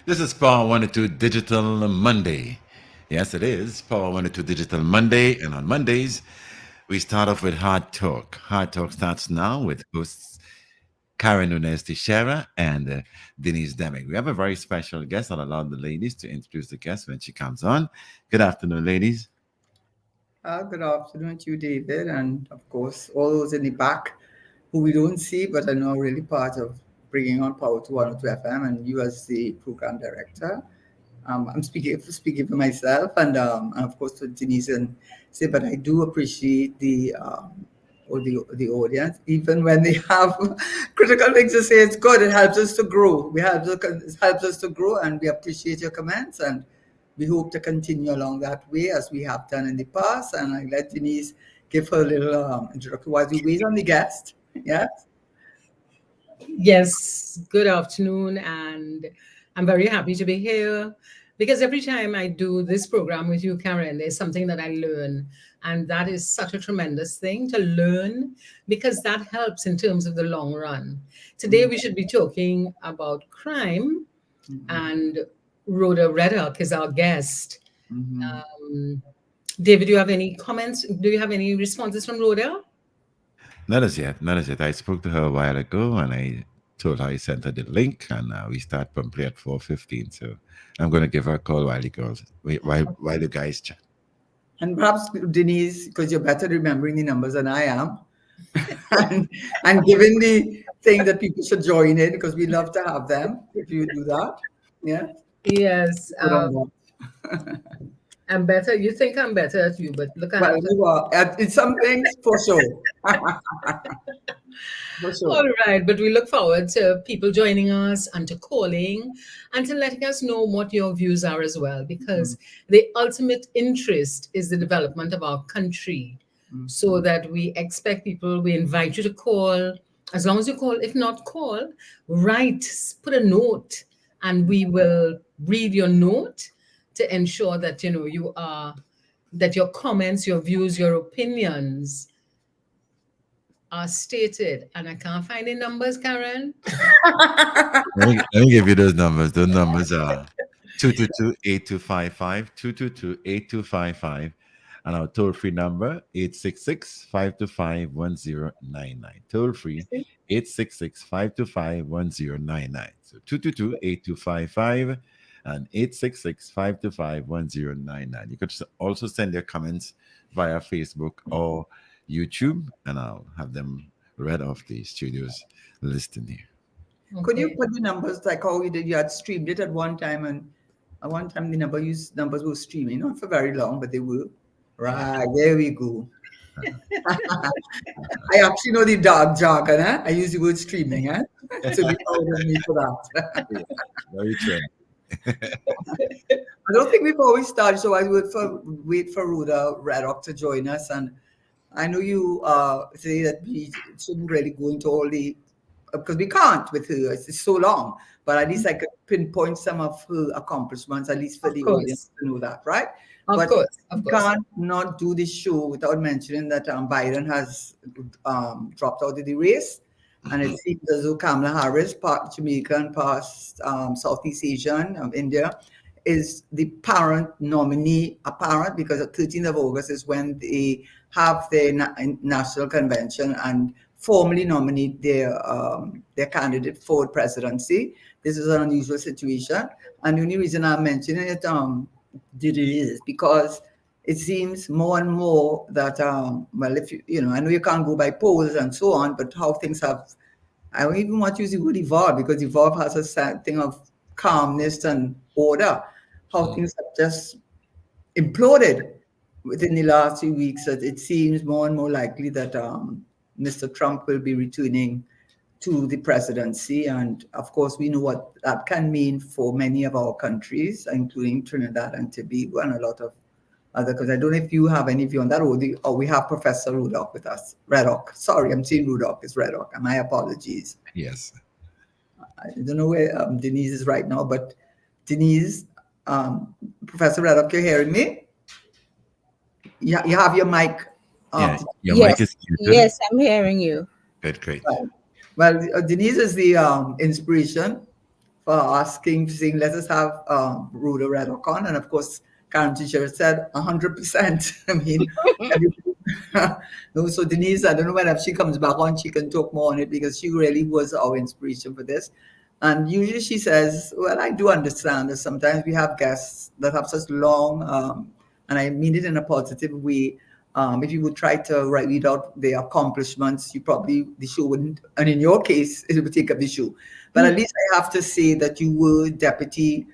This is Power 102 Digital Monday. Yes, it is Power 102 Digital Monday. And on Mondays, we start off with Hard Talk. Hard Talk starts now with hosts Karen Nunes Teixeira and Denise Demick. We have a very special guest. I'll allow the ladies to introduce the guest when she comes on. Good afternoon, ladies. Good afternoon to you, David, and of course, all those in the back who we don't see but are now really part of bringing on Power to 102 FM, and you as the program director. I'm speaking for myself, and of course for Denise and say, but I do appreciate the audience, even when they have critical things to say. It's good. It helps us to grow. It helps us to grow, and we appreciate your comments, and we hope to continue along that way as we have done in the past. And I let Denise give her a little introduction while we wait on the guest. Yes. Yes, good afternoon, and I'm very happy to be here because every time I do this program with you, Karen, there's something that I learn, and that is such a tremendous thing to learn because that helps in terms of the long run. Today, we should be talking about crime, and Rhoda Reddock is our guest. Mm-hmm. David, do you have any comments? Do you have any responses from Rhoda? Not as yet, not as yet. I spoke to her a while ago and I told her I sent her the link and we start promptly at 4:15. So I'm going to give her a call while while the guys chat. And perhaps Denise, because you're better remembering the numbers than I am, and given the thing that people should join in because we love to have them. If you do that, yeah. Yes, Good on that. I'm better. You think I'm better at you, but look, I Well, have to. you are. It's some things for sure. For All sure. right, but we look forward to people joining us and to calling and to letting us know what your views are as well, because the ultimate interest is the development of our country. So that we expect people, we invite you to call. As long as you call, if not call, write, put a note, and we will read your note to ensure that you are that your comments, your views, your opinions are stated. And I can't find the numbers, Karen. Let me give you those numbers. Those numbers are 222-8255, 222-8255, and our toll-free number, 866-525-1099. Toll-free, 866-525-1099. So 222-8255 and 866-525-1099. You could also send your comments via Facebook or YouTube, and I'll have them read off the studio's listing here. Could you Okay. put the numbers like how you did? You had streamed it at one time, and at one time the numbers were streaming, not for very long, but they were. Right, there we go. I actually know the dark jargon. I use the word streaming. So be proud of me for that. Yeah, very true. I don't think we've always started, so I would wait for Rhoda Reddock to join us. And I know you say that we shouldn't really go into all the because we can't with her. It's so long, but at least I could pinpoint some of her accomplishments, at least for Of the audience course. to know that, right? Of But course. we Of course. can't not do this show without mentioning that Biden has dropped out of the race. And it seems as though Kamala Harris, part Jamaican, past Southeast Asian, India, is the parent nominee, apparent, because the 13th of August is when they have their national convention and formally nominate their candidate for presidency. This is an unusual situation. And the only reason I'm mentioning it is because it seems more and more that, well, if I know you can't go by polls and so on, but how things have, I don't even want to use the word evolve because evolve has a sad thing of calmness and order. How things have just imploded within the last few weeks. That it seems more and more likely that Mr. Trump will be returning to the presidency. And of course, we know what that can mean for many of our countries, including Trinidad and Tobago and a lot of other. Because I don't know if you have any view on that, or we have Professor Rudolph with us. Reddock. Sorry, I'm saying Rudolph. It's Reddock. And my apologies. Yes. I don't know where Denise is right now, but Denise, Professor Reddock, you're hearing me? You have your mic. Yeah, your mic Yes, is muted. yes, I'm hearing you. Good, great. Well, Denise is the inspiration for asking, saying, let us have Rhoda Reddock on. And of course, Karen teacher said 100%. I mean, everybody, no, so Denise, I don't know whether if she comes back on, she can talk more on it because she really was our inspiration for this. And usually she says, well, I do understand that sometimes we have guests that have such long, and I mean it in a positive way. If you would try to read out their accomplishments, you probably, the show wouldn't, and in your case, it would take up the show. But at least I have to say that you were deputy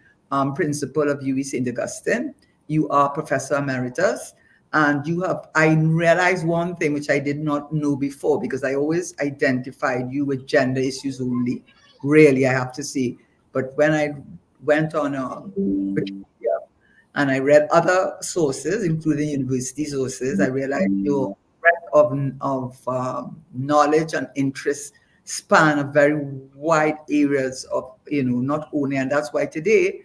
principal of UWI St. Augustine. You are professor emeritus. And you have, I realized one thing which I did not know before because I always identified you with gender issues only. Really, I have to say. But when I went on Wikipedia and I read other sources, including university sources, I realized your breadth of knowledge and interest span a very wide areas of, not only, and that's why today,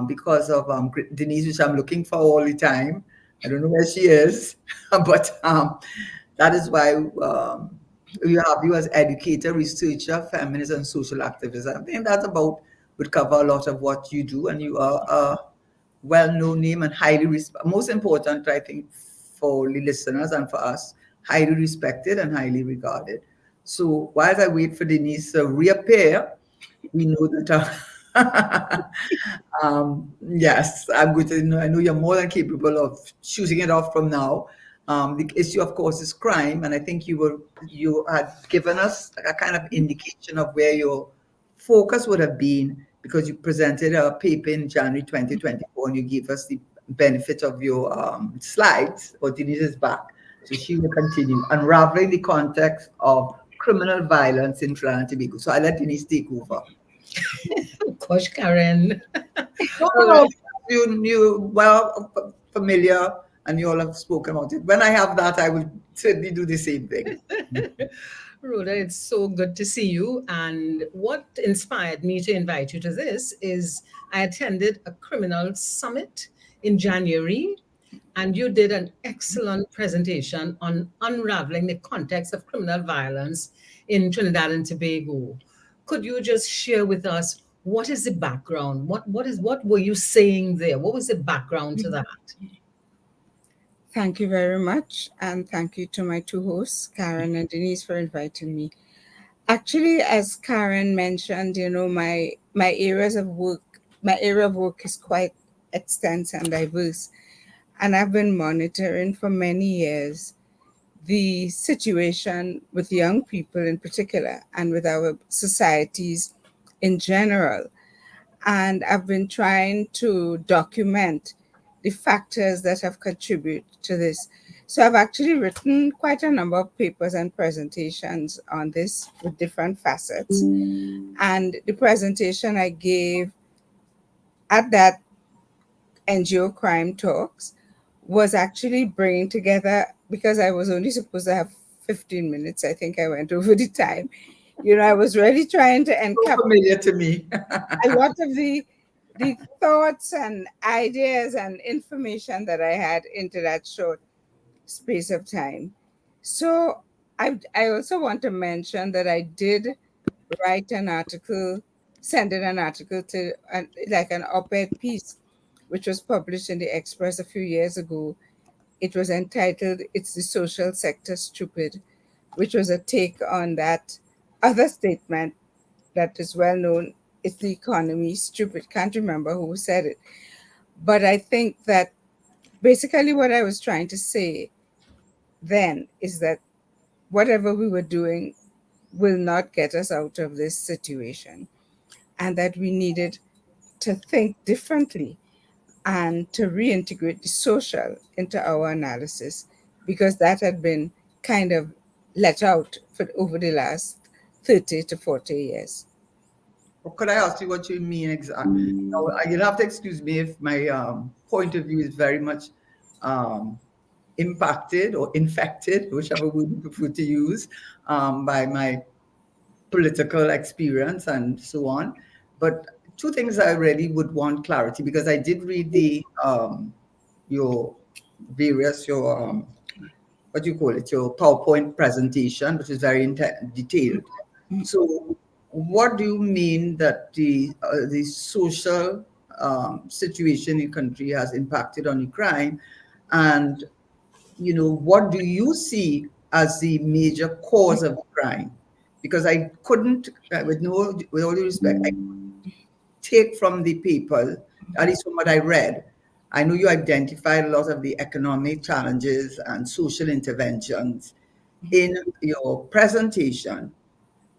because of Denise, which I'm looking for all the time, I don't know where she is, but that is why we have you as educator, researcher, feminist, and social activist. I think that's about would cover a lot of what you do, and you are a well-known name and highly most important, I think, for the listeners and for us, highly respected and highly regarded. So while I wait for Denise to reappear, we know that. Yes, I'm good to know. I know you're more than capable of choosing it off from now. The issue, of course, is crime, and I think you had given us a kind of indication of where your focus would have been because you presented a paper in January 2024, and you gave us the benefit of your slides. But Denise is back, so she will continue unraveling the context of criminal violence in Trinidad and Tobago. So I let Denise take over. Gosh, Karen. No, All no, no. right. You well familiar, and you all have spoken about it. When I have that, I will certainly do the same thing. Rhoda, it's so good to see you. And what inspired me to invite you to this is I attended a criminal summit in January, and you did an excellent presentation on unraveling the context of criminal violence in Trinidad and Tobago. Could you just share with us what is the background? What were you saying there? What was the background to that? Thank you very much, and thank you to my two hosts, Karen and Denise, for inviting me. Actually, as Karen mentioned, my area of work is quite extensive and diverse, and I've been monitoring for many years the situation with young people in particular and with our societies in general. And I've been trying to document the factors that have contributed to this. So I've actually written quite a number of papers and presentations on this with different facets. And the presentation I gave at that NGO Crime Talks was actually bringing together, because I was only supposed to have 15 minutes. I think I went over the time. I was really trying to So encapsulate familiar to me. a lot of the thoughts and ideas and information that I had into that short space of time. So I also want to mention that I did write an article, send in an article to like an op-ed piece, which was published in the Express a few years ago. It was entitled "It's the Social Sector Stupid," which was a take on that other statement that is well known. It's the economy stupid. Can't remember who said it. But I think that basically what I was trying to say then is that whatever we were doing will not get us out of this situation, and that we needed to think differently and to reintegrate the social into our analysis, because that had been kind of let out for over the last 30 to 40 years. Or could I ask you what you mean exactly? Now, you'll have to excuse me if my point of view is very much um, impacted or infected, whichever word you prefer to use, by my political experience and so on. But two things I really would want clarity because I did read the your various your what do you call it, your PowerPoint presentation, which is very detailed. So what do you mean that the social situation in country has impacted on the crime, and what do you see as the major cause of the crime? Because I couldn't, with all due respect, I take from the people, at least from what I read. I know you identified a lot of the economic challenges and social interventions in your presentation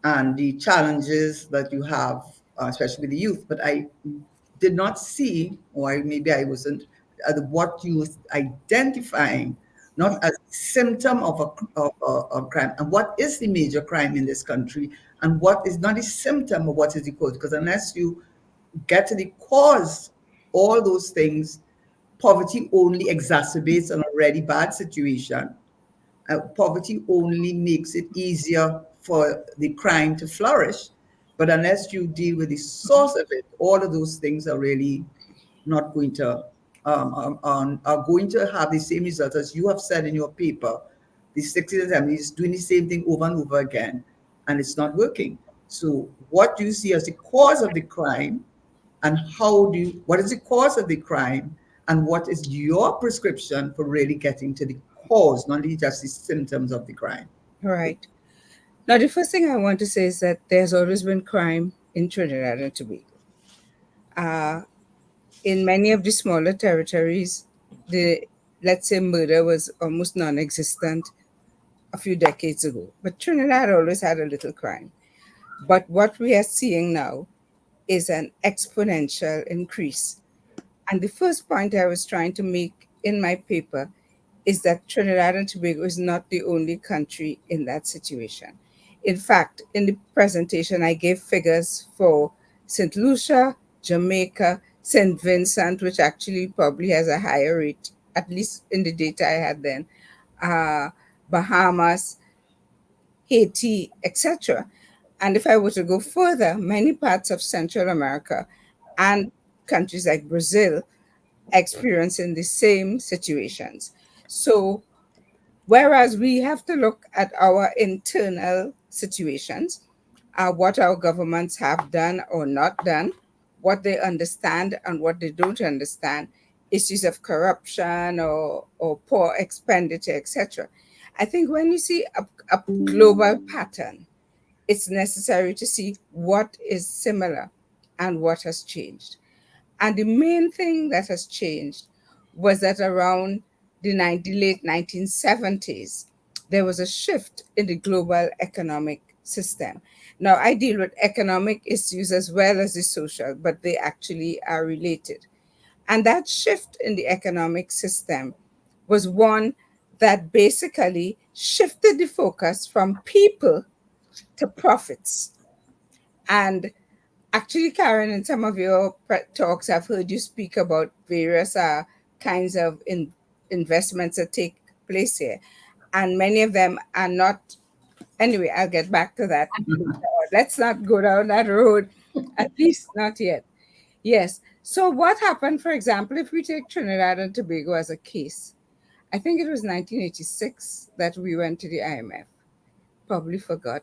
and the challenges that you have, especially with the youth. But I did not see, or maybe I wasn't, what you was identifying, not as a symptom of a crime, and what is the major crime in this country, and what is not a symptom of what is the cause. Because unless you get to the cause, all those things, poverty only exacerbates an already bad situation. Poverty only makes it easier for the crime to flourish. But unless you deal with the source of it, all of those things are really not going to are going to have the same result as you have said in your paper. The 60s and 70s doing the same thing over and over again, and it's not working. So, what do you see as the cause of the crime, and what is the cause of the crime, and what is your prescription for really getting to the cause, not just the symptoms of the crime? Right. Now, the first thing I want to say is that there's always been crime in Trinidad and Tobago. Uh, in many of the smaller territories, the let's say murder was almost non-existent a few decades ago. But Trinidad always had a little crime. But what we are seeing now is an exponential increase. And the first point I was trying to make in my paper is that Trinidad and Tobago is not the only country in that situation. In fact, in the presentation, I gave figures for St. Lucia, Jamaica, St. Vincent, which actually probably has a higher rate, at least in the data I had then, uh, Bahamas, Haiti, etc. And if I were to go further, many parts of Central America and countries like Brazil experiencing the same situations. So, whereas we have to look at our internal situations, what our governments have done or not done, what they understand and what they don't understand, issues of corruption or poor expenditure, etc. I think when you see a global pattern, it's necessary to see what is similar and what has changed. And the main thing that has changed was that around the late 1970s, there was a shift in the global economic system. Now, I deal with economic issues as well as the social, but they actually are related. And that shift in the economic system was one that basically shifted the focus from people to profits. And actually, Karen, in some of your talks, I've heard you speak about various kinds of investments that take place here. And many of them are not. Anyway, I'll get back to that later on. Let's not go down that road, at least not yet. Yes. So, what happened, for example, if we take Trinidad and Tobago as a case? I think it was 1986 that we went to the IMF. Probably forgot.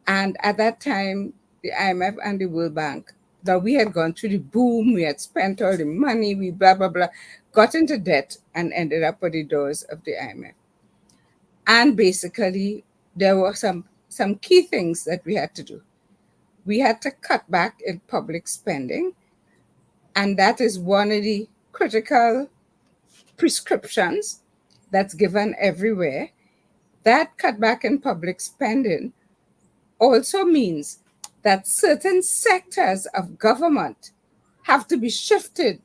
And at that time, the IMF and the World Bank, that we had gone through the boom, we had spent all the money, we blah, blah, blah, got into debt and ended up at the doors of the IMF. And basically, there were some key things that we had to do. We had to cut back in public spending, and that is one of the critical prescriptions that's given everywhere. That cutback in public spending also means that certain sectors of government have to be shifted,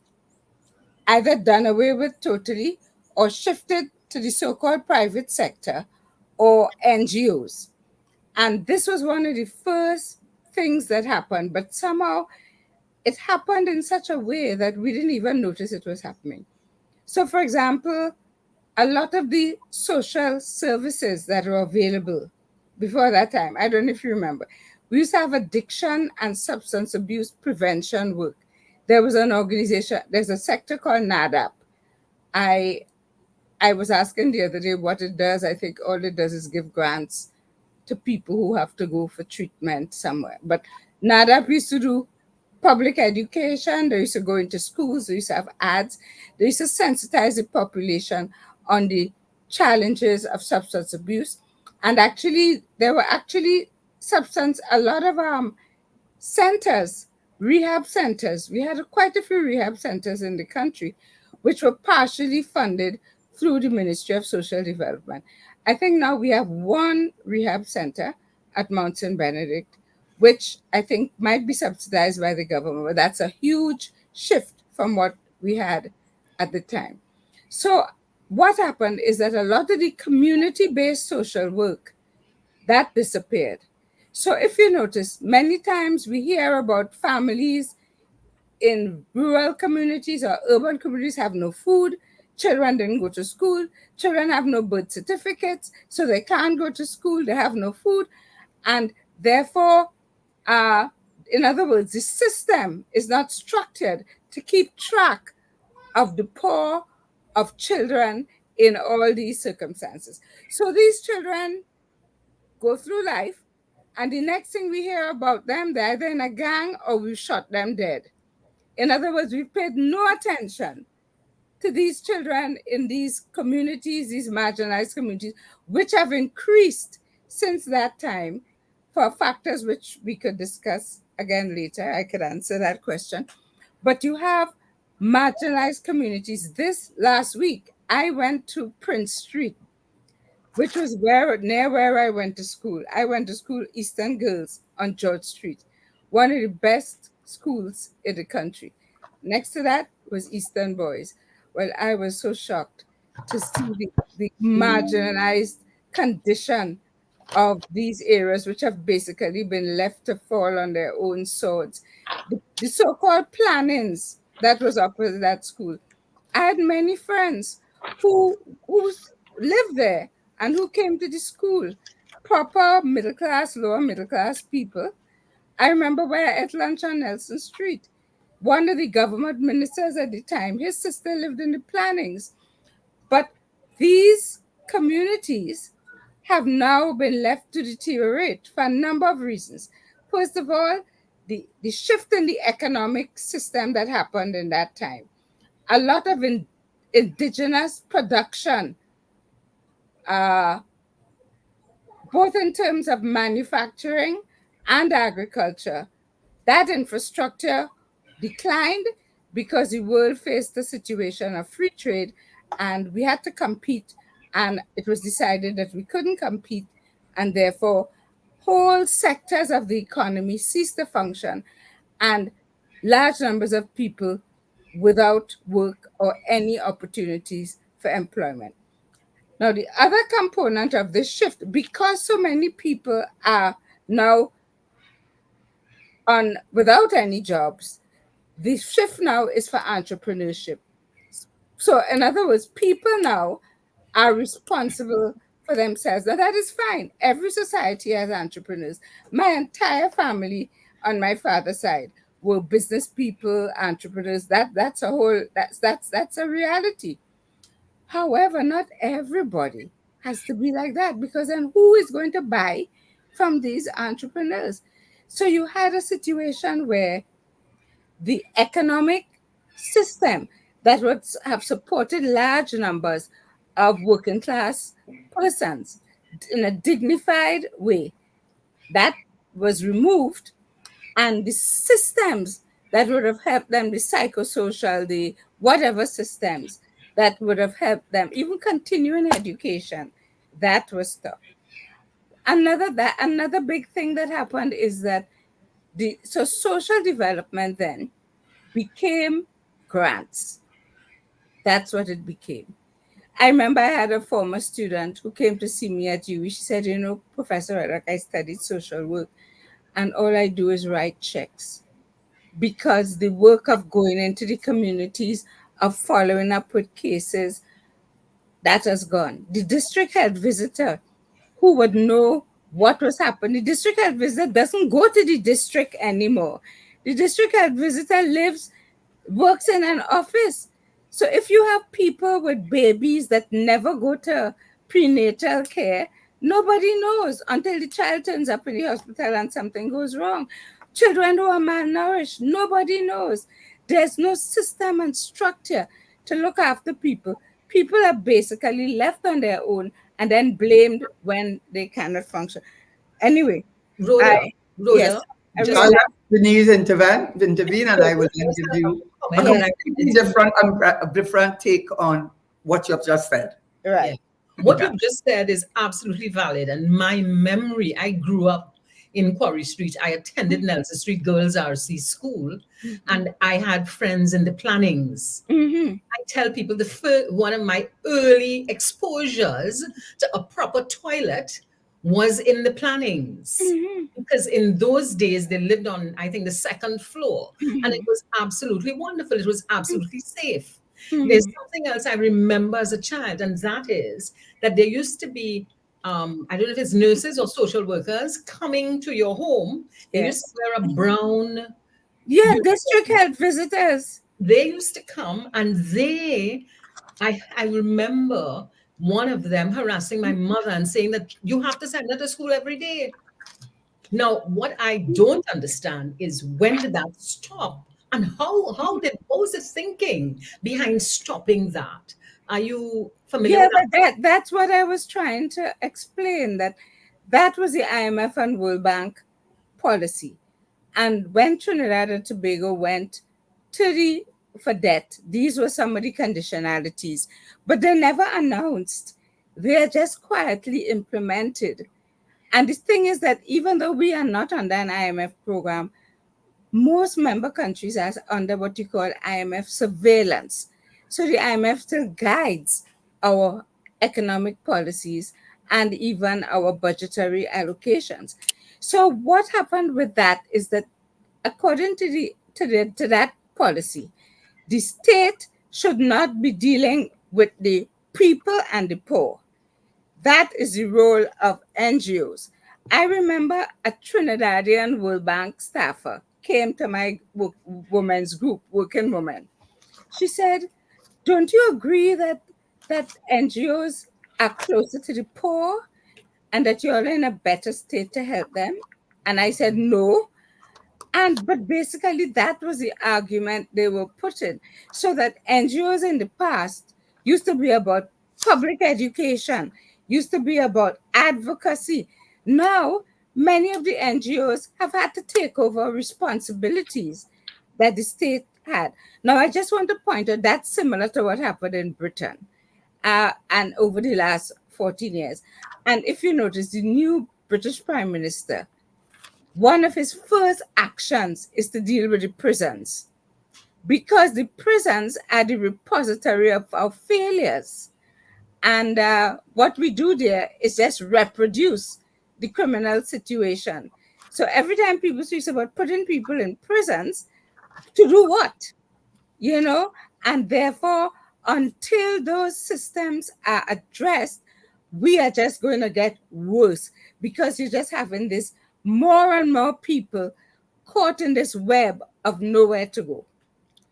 either done away with totally or shifted to the so called private sector or NGOs. And this was one of the first things that happened, but somehow it happened in such a way that we didn't even notice it was happening. So, for example, a lot of the social services that were available before that time, I don't know if you remember, we used to have addiction and substance abuse prevention work. There was an organization, there's a sector called NADAP. I I was asking the other day what it does. I think all it does is give grants to people who have to go for treatment somewhere. But NADAP used to do public education, they used to go into schools, they used to have ads, they used to sensitize the population on the challenges of substance abuse. And actually, there were actually a lot of centers, rehab centers. We had quite a few rehab centers in the country, which were partially funded through the Ministry of Social Development. I think now we have one rehab center at Mount St. Benedict, which I think might be subsidized by the government, but that's a huge shift from what we had at the time. So what happened is that a lot of the community-based social work that disappeared. So if you notice, many times we hear about families in rural communities or urban communities have no food, children didn't go to school, children have no birth certificates, so they can't go to school, they have no food, and therefore, uh, in other words, the system is not structured to keep track of the poor of children in all these circumstances. So these children go through life, and the next thing we hear about them, they're either in a gang or we've shot them dead. In other words, we've paid no attention to these children in these communities, these marginalized communities, which have increased since that time for factors which we could discuss again later. I could answer that question. But you have marginalized communities. This last week, I went to Prince Street, which was near where I went to school. I went to school Eastern Girls on George Street, one of the best schools in the country. Next to that was Eastern Boys. Well, I was so shocked to see the marginalized condition of these areas, which have basically been left to fall on their own swords. The so-called plannings that was up at that school. I had many friends who lived there and who came to the school, proper middle class, lower middle class people. I remember where I ate lunch on Nelson Street. One of the government ministers at the time, his sister lived in the plannings. But these communities have now been left to deteriorate for a number of reasons. First of all, the shift in the economic system that happened in that time. A lot of indigenous production, uh, both in terms of manufacturing and agriculture, that infrastructure declined because the world faced a situation of free trade and we had to compete. And it was decided that we couldn't compete, and therefore, whole sectors of the economy ceased to function, and large numbers of people without work or any opportunities for employment. Now, the other component of this shift, because so many people are now on without any jobs, the shift now is for entrepreneurship. So, in other words, people now are responsible for themselves. Now, that is fine. Every society has entrepreneurs. My entire family on my father's side were business people, entrepreneurs. That's a reality. However, not everybody has to be like that, because then who is going to buy from these entrepreneurs? So you had a situation where the economic system that would have supported large numbers of working class persons in a dignified way, that was removed, and the systems that would have helped them, the psychosocial, the whatever systems that would have helped them even continue in education, that was stopped. Another big thing that happened is that the so social development then became grants. That's what it became. I remember I had a former student who came to see me at UWI. She said, you know, Professor Reddock, I studied social work and all I do is write checks, because the work of going into the communities, of following up with cases, that has gone. The district health visitor who would know what was happening, the district health visitor doesn't go to the district anymore. The district health visitor works in an office. So if you have people with babies that never go to prenatal care, Nobody knows until the child turns up in the hospital and something goes wrong. Children who are malnourished, nobody knows. There's no system and structure to look after people. People are basically left on their own and then blamed when they cannot function. Anyway, I Rhoda, yes, Rhoda, I just I'll realize let Denise intervene, and I will then just give a you a comment that I completely wanted to different, a different take on what you have just said. Yeah. right. What Yeah. you've just said is absolutely valid. And my memory, I grew up in Quarry Street. I attended Nelson Street Girls RC School, and I had friends in the plannings. Mm-hmm. I tell people one of my early exposures to a proper toilet was in the plannings. Mm-hmm. Because in those days, they lived on, I think, the second floor, and it Mm-hmm. was absolutely wonderful. It was absolutely safe. There's Mm-hmm. something else I remember as a child, and that is that there used to be, I don't know if it's nurses or social workers coming to your home. They used to Yes. wear a brown Yeah, district uniform. health visitors. They used to come, and I remember one of them harassing my mother and saying that you have to send her to school every day. Now, what I don't understand is when did that stop? And what was the thinking behind stopping that? Are you familiar Yeah, with that? but that's what I was trying to explain, that that was the IMF and World Bank policy. And when Trinidad and Tobago went to the for debt, these were some of the conditionalities, but they're never announced. They are just quietly implemented. And the thing is that even though we are not under an IMF program, most member countries are under what you call IMF surveillance. So the IMF still guides our economic policies and even our budgetary allocations. So what happened with that is that according to that policy, the state should not be dealing with the people and the poor. That is the role of NGOs. I remember a Trinidadian World Bank staffer came to my women's group, working women. She said, "Don't you agree that NGOs are closer to the poor and that you're in a better state to help them?" And I said, "No." And but basically that was the argument they were putting. So that NGOs in the past used to be about public education, used to be about advocacy. Now many of the NGOs have had to take over responsibilities that the state had. Now I just want to point out that's similar to what happened in Britain, and over the last 14 years. And if you notice, the new British Prime Minister, one of his first actions is to deal with the prisons, because the prisons are the repository of our failures. And what we do there is just reproduce the criminal situation. So every time people speak about putting people in prisons, to do what? You know? And therefore, until those systems are addressed, we are just going to get worse, because you're just having this more and more people caught in this web of nowhere to go.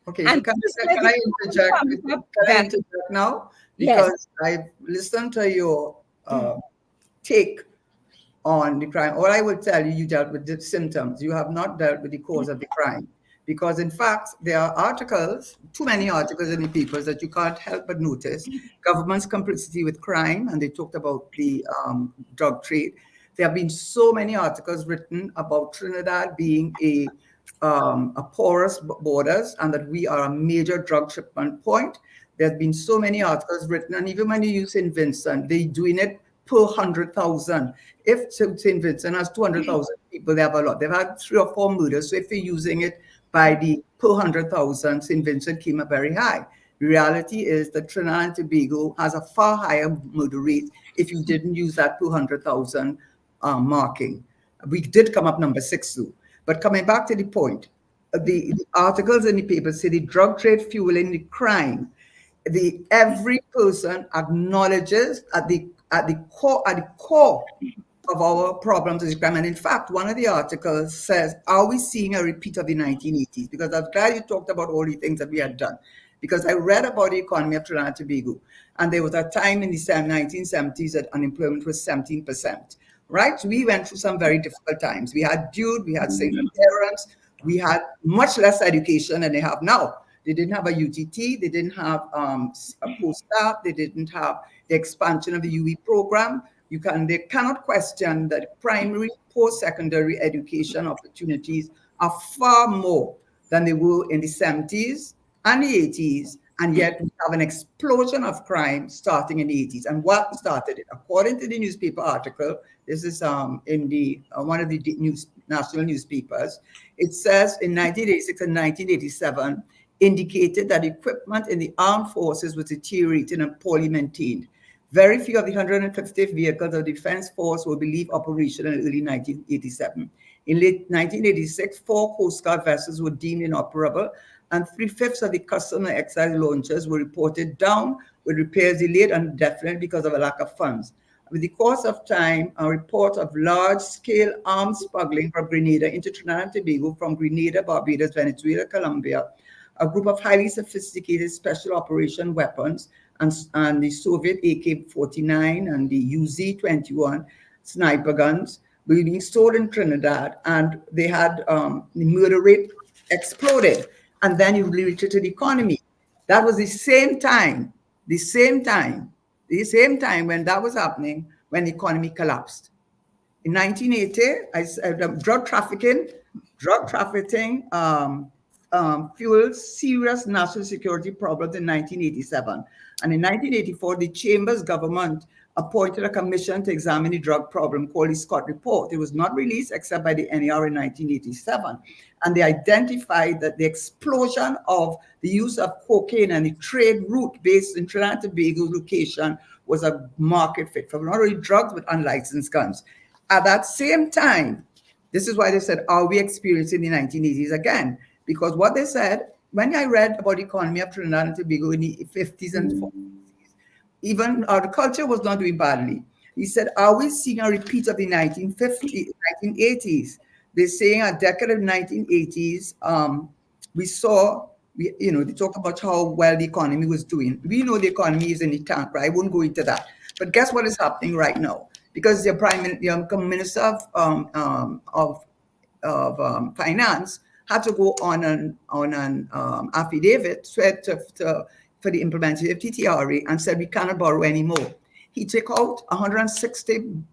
Okay, And can, this is I- where can the I problem interject? comes up Can I that, interject now? yes, Because I've listened to your take on the crime. All I will tell you, you dealt with the symptoms. You have not dealt with the cause of the crime. Because in fact, there are articles, too many articles in the papers that you can't help but notice. Government's complicity with crime, and they talked about the drug trade. There have been so many articles written about Trinidad being a porous borders, and that we are a major drug shipment point. There's been so many articles written, and even when you use St. Vincent, they're doing it per 100,000. If St. Vincent has 200,000 people, they have a lot. They've had 3 or 4 murders. So if you're using it by the per 100,000, St. Vincent came up very high. The reality is that Trinidad and Tobago has a far higher murder rate if you didn't use that per 100,000 marking. We did come up number 6 though. But coming back to the point, the articles in the paper say the drug trade fueling the crime. Every person acknowledges at the core of our problems is crime. And in fact, one of the articles says, "Are we seeing a repeat of the 1980s?" Because I'm glad you talked about all the things that we had done. because I read about the economy of Trinidad and Tobago, and there was a time in the 1970s that unemployment was 17%. Right? We went through some very difficult times. We had DUD, we had single parents, we had much less education than they have now. They didn't have a UTT, they didn't have a post-start, they didn't have the expansion of the UE program. They cannot question that primary, post-secondary education opportunities are far more than they were in the 70s and the 80s, and yet we have an explosion of crime starting in the 80s. And what started it? According to the newspaper article, this is in the one of the national newspapers, it says in 1986 and 1987, indicated that equipment in the armed forces was deteriorating and poorly maintained. Very few of the 150 vehicles of the defense force were believed operational in early 1987. In late 1986, 4 Coast Guard vessels were deemed inoperable, and 3/5 of the customs and excise launchers were reported down, with repairs delayed and indefinite because of a lack of funds. With the course of time, a report of large-scale arms smuggling from Grenada into Trinidad and Tobago, from Grenada, Barbados, Venezuela, Colombia, a group of highly sophisticated special operation weapons and the Soviet AK-49 and the UZ-21 sniper guns were being stored in Trinidad, and they had the murder rate exploded. And then you related to the economy. That was the same time when that was happening, when the economy collapsed. In 1980, drug trafficking fueled serious national security problems in 1987. And in 1984, the Chamber's government appointed a commission to examine the drug problem called the Scott Report. It was not released except by the NAR in 1987. And they identified that the explosion of the use of cocaine and the trade route based in Trinidad and Tobago location was a market fit for not only drugs, but unlicensed guns. At that same time, this is why they said, are we experiencing the 1980s again? Because what they said, when I read about the economy of Trinidad and Tobago in the 50s and 40s, even our culture was not doing badly. He said, are we seeing a repeat of the 1950s, 1980s? They're saying a decade of 1980s, they talk about how well the economy was doing. We know the economy is in the tank, right? I won't go into that. But guess what is happening right now? Because the Minister of Finance had to go on an affidavit for the implementation of TTRA and said we cannot borrow anymore. He took out 160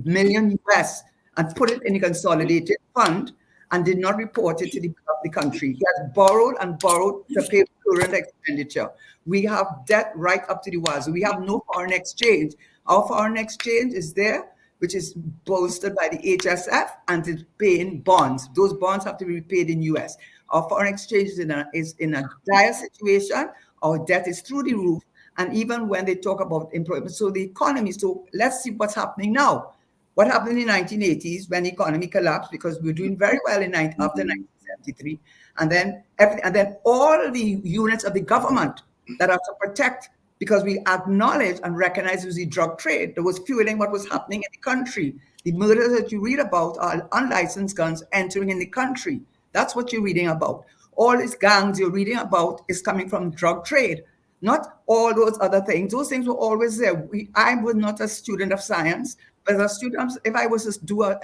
million US and put it in the consolidated fund and did not report it to the country. He has borrowed and borrowed to pay current expenditure. We have debt right up to the wazoo. We have no foreign exchange. Our foreign exchange is there, which is bolstered by the HSF, and it's paying bonds. Those bonds have to be repaid in US. Our foreign exchange is in a dire situation. Our debt is through the roof. And even when they talk about employment, so the economy, so let's see what's happening now. What happened in the 1980s when the economy collapsed, because we were doing very well after 1973. And then all the units of the government that are to protect, because we acknowledge and recognize it was the drug trade that was fueling what was happening in the country. The murders that you read about are unlicensed guns entering in the country. That's what you're reading about. All these gangs you're reading about is coming from drug trade, not all those other things. Those things were always there. I was not a student of science, but as a student, if I was to do an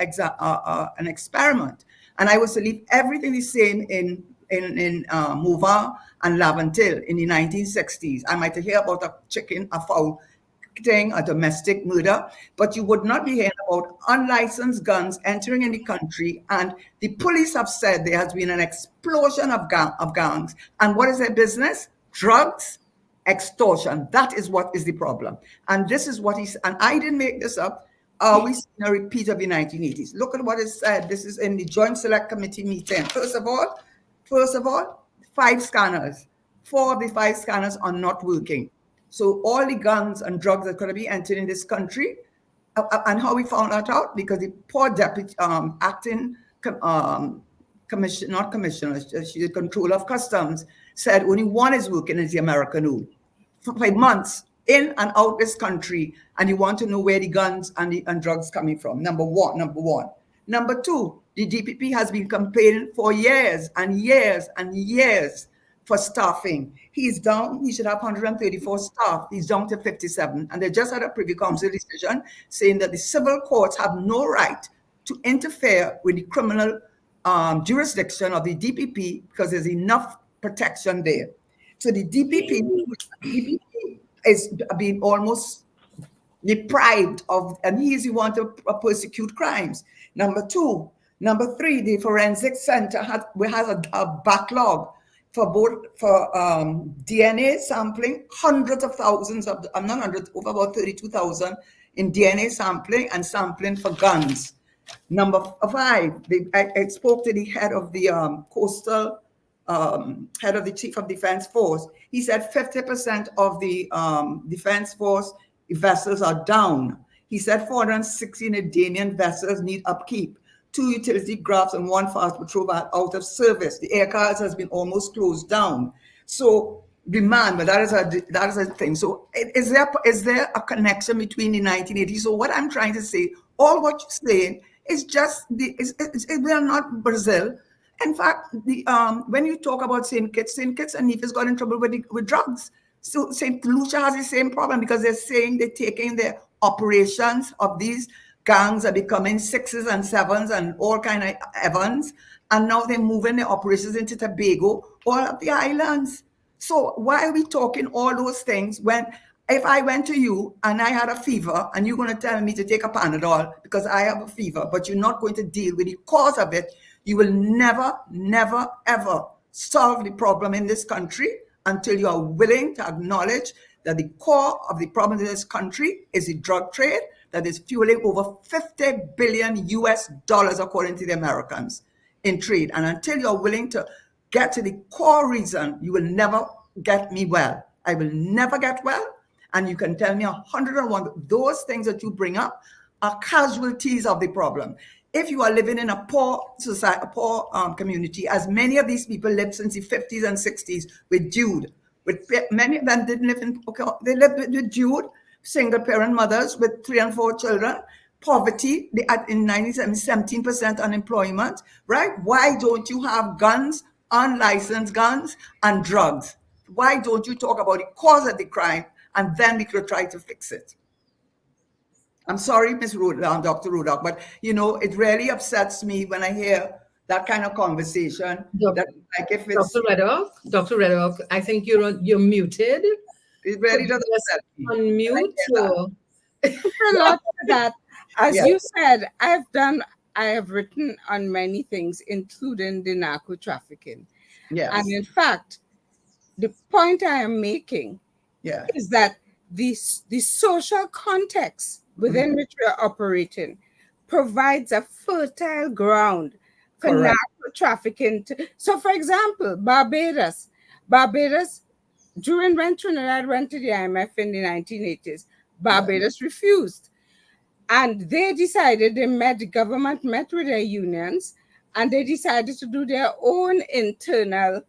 experiment and I was to leave everything the same in Mouvant and Laventil in the 1960s, I might hear about a foul thing, a domestic murder, but you would not be hearing about unlicensed guns entering in the country. And the police have said there has been an explosion of gangs. And what is their business? Drugs, extortion. That is what is the problem. And this is what and I didn't make this up. Are we seeing a repeat of the 1980s? Look at what is said. This is in the Joint Select Committee meeting. First of all, 5 scanners. 4 of the 5 scanners are not working. So all the guns and drugs that are going to be entered in this country, and how we found that out, because the poor deputy acting commissioner, she's the controller of customs, said only one is working, is the American rule. For 5 months in and out this country, and you want to know where the guns and drugs coming from. Number one. Number 2, the DPP has been campaigning for years and years and years for staffing. He's down, he should have 134 staff. He's down to 57. And they just had a Privy Council decision saying that the civil courts have no right to interfere with the criminal jurisdiction of the DPP because there's enough protection there. So the DPP is being almost deprived of, and he is the one to persecute crimes. Number two. Number three, the forensic center has a backlog for DNA sampling, hundreds of thousands of, not hundreds, over about 32,000 in DNA sampling and sampling for guns. Number five, I spoke to the head of the coastal, head of the Chief of Defense Force. He said 50% of the Defense Force vessels are down. He said 416 Adanian vessels need upkeep. 2 utility crafts and 1 fast patrol are out of service. The air carriers has been almost closed down. So demand, but that is a thing. So is there a connection between the 1980s? So what I'm trying to say, all what you're saying is just we are not Brazil. In fact, when you talk about St. Kitts and Nevis got in trouble with drugs. So St. Lucia has the same problem because they're saying they're taking the operations of these gangs are becoming 6s and 7s and all kind of Evans, and now they're moving their operations into Tobago, all of the islands. So why are we talking all those things when if I went to you and I had a fever and you're going to tell me to take a Panadol because I have a fever, but you're not going to deal with the cause of it, you will never, never, ever solve the problem in this country until you are willing to acknowledge that the core of the problem in this country is the drug trade that is fueling over 50 billion US dollars, according to the Americans, in trade. And until you're willing to get to the core reason, you will never get me well. I will never get well. And you can tell me 101. Those things that you bring up are casualties of the problem. If you are living in a poor society, a poor community, as many of these people lived since the 50s and 60s with Jude, many of them didn't live in, they lived with Jude, single parent mothers with 3 and 4 children, poverty, in 17% unemployment, right? Why don't you have guns, unlicensed guns, and drugs? Why don't you talk about the cause of the crime and then we could try to fix it? I'm sorry, Ms. Dr. Reddock, but it really upsets me when I hear that kind of conversation. Dr. Reddock, I think you're muted. It really doesn't upset me. Unmute. A lot for that. As you said, I have written on many things, including the narco trafficking. Yes. And in fact, the point I am making is that the social context within which we are operating provides a fertile ground for narco trafficking. So, for example, Barbados, during when Trinidad went to the IMF in the 1980s, Barbados refused. And they decided, the government met with their unions, and they decided to do their own internal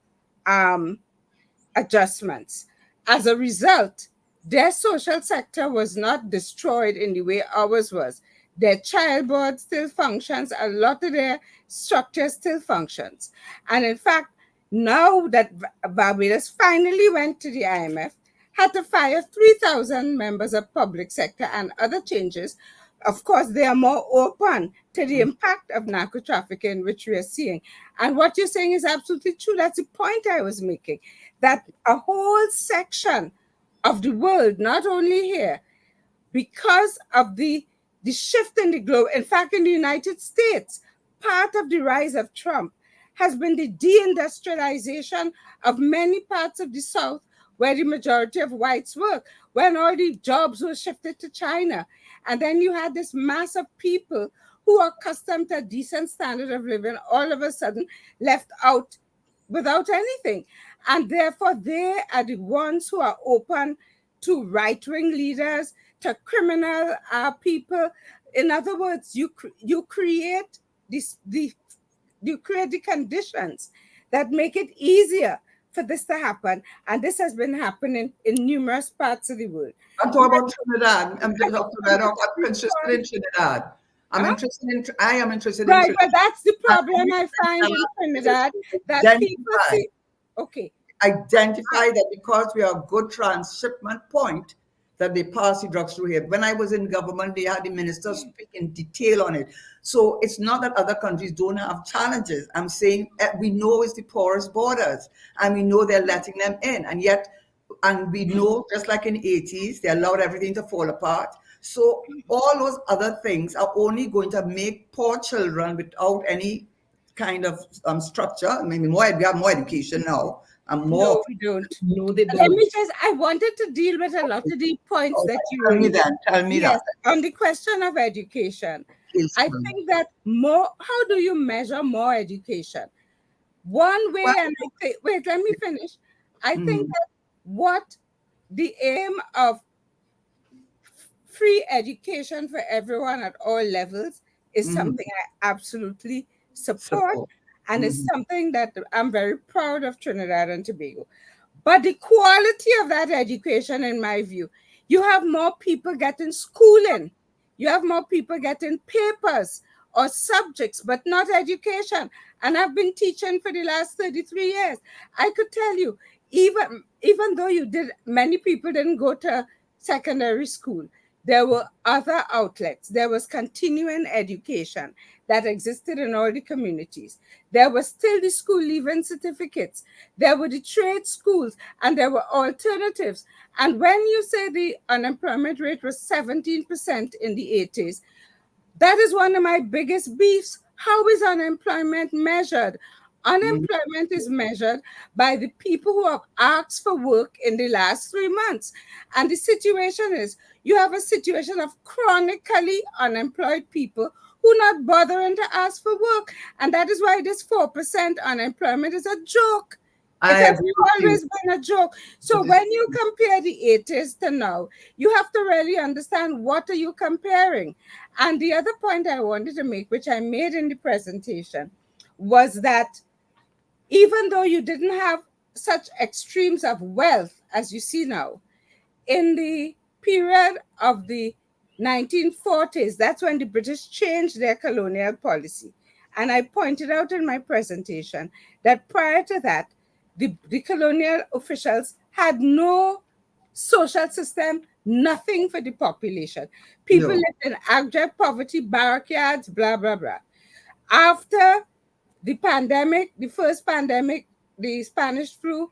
adjustments. As a result, their social sector was not destroyed in the way ours was. Their child board still functions. A lot of their structure still functions. And in fact, now that Barbados finally went to the IMF, had to fire 3,000 members of public sector and other changes, of course, they are more open to the impact of narco trafficking, which we are seeing. And what you're saying is absolutely true. That's the point I was making, that a whole section of the world, not only here, because of the shift in the globe. In fact, in the United States, part of the rise of Trump has been the deindustrialization of many parts of the South where the majority of whites work, when all the jobs were shifted to China. And then you had this mass of people who are accustomed to a decent standard of living, all of a sudden left out without anything. And therefore, they are the ones who are open to right-wing leaders, to criminal people. In other words, you create the conditions that make it easier for this to happen. And this has been happening in numerous parts of the world. I'm talking about Trinidad. I'm interested in Trinidad. I am interested in Right, but that's the problem I find in Trinidad, that people see. Okay. identify that because we are a good transshipment point, that they pass the drugs through here. When I was in government, they had the minister speak in detail on it. So it's not that other countries don't have challenges. I'm saying we know it's the porous borders, and we know they're letting them in, and yet, and we know just like in the 80s, they allowed everything to fall apart. So all those other things are only going to make poor children without any kind of structure. I mean, we have more education now and more. No, we don't. No, they Let don't. me just, I wanted to deal with a lot of the points Oh, that you tell me raised. then. Tell me Yes, that. on the question of education, Please I tell me. think that more, how do you measure more education? One way, Well, and I think, wait, let me finish. I think mm, that what the aim of free education for everyone at all levels is mm, something I absolutely support, support. and it's Mhm. something that I'm very proud of Trinidad and Tobago. But the quality of that education, in my view, you have more people getting schooling, you have more people getting papers or subjects, but not education. And I've been teaching for the last 33 years. I could tell you, even though you did, many people didn't go to secondary school, there were other outlets. There was continuing education that existed in all the communities. There was still the school leaving certificates. There were the trade schools, and there were alternatives. And when you say the unemployment rate was 17% in the 80s, that is one of my biggest beefs. How is unemployment measured? Mm. Unemployment is measured by the people who have asked for work in the last 3 months. And the situation is, you have a situation of chronically unemployed people who not bothering to ask for work. And that is why this 4% unemployment is a joke. It I has agree with you. always been a joke. It So is. when you compare the 80s to now, you have to really understand what are you comparing. And the other point I wanted to make, which I made in the presentation, was that even though you didn't have such extremes of wealth as you see now, in the period of the 1940s, that's when the British changed their colonial policy. And I pointed out in my presentation that prior to that, the colonial officials had no social system, nothing for the population. People No. lived in abject poverty, barrackyards, blah, blah, blah. After the pandemic, the first pandemic, the Spanish flu,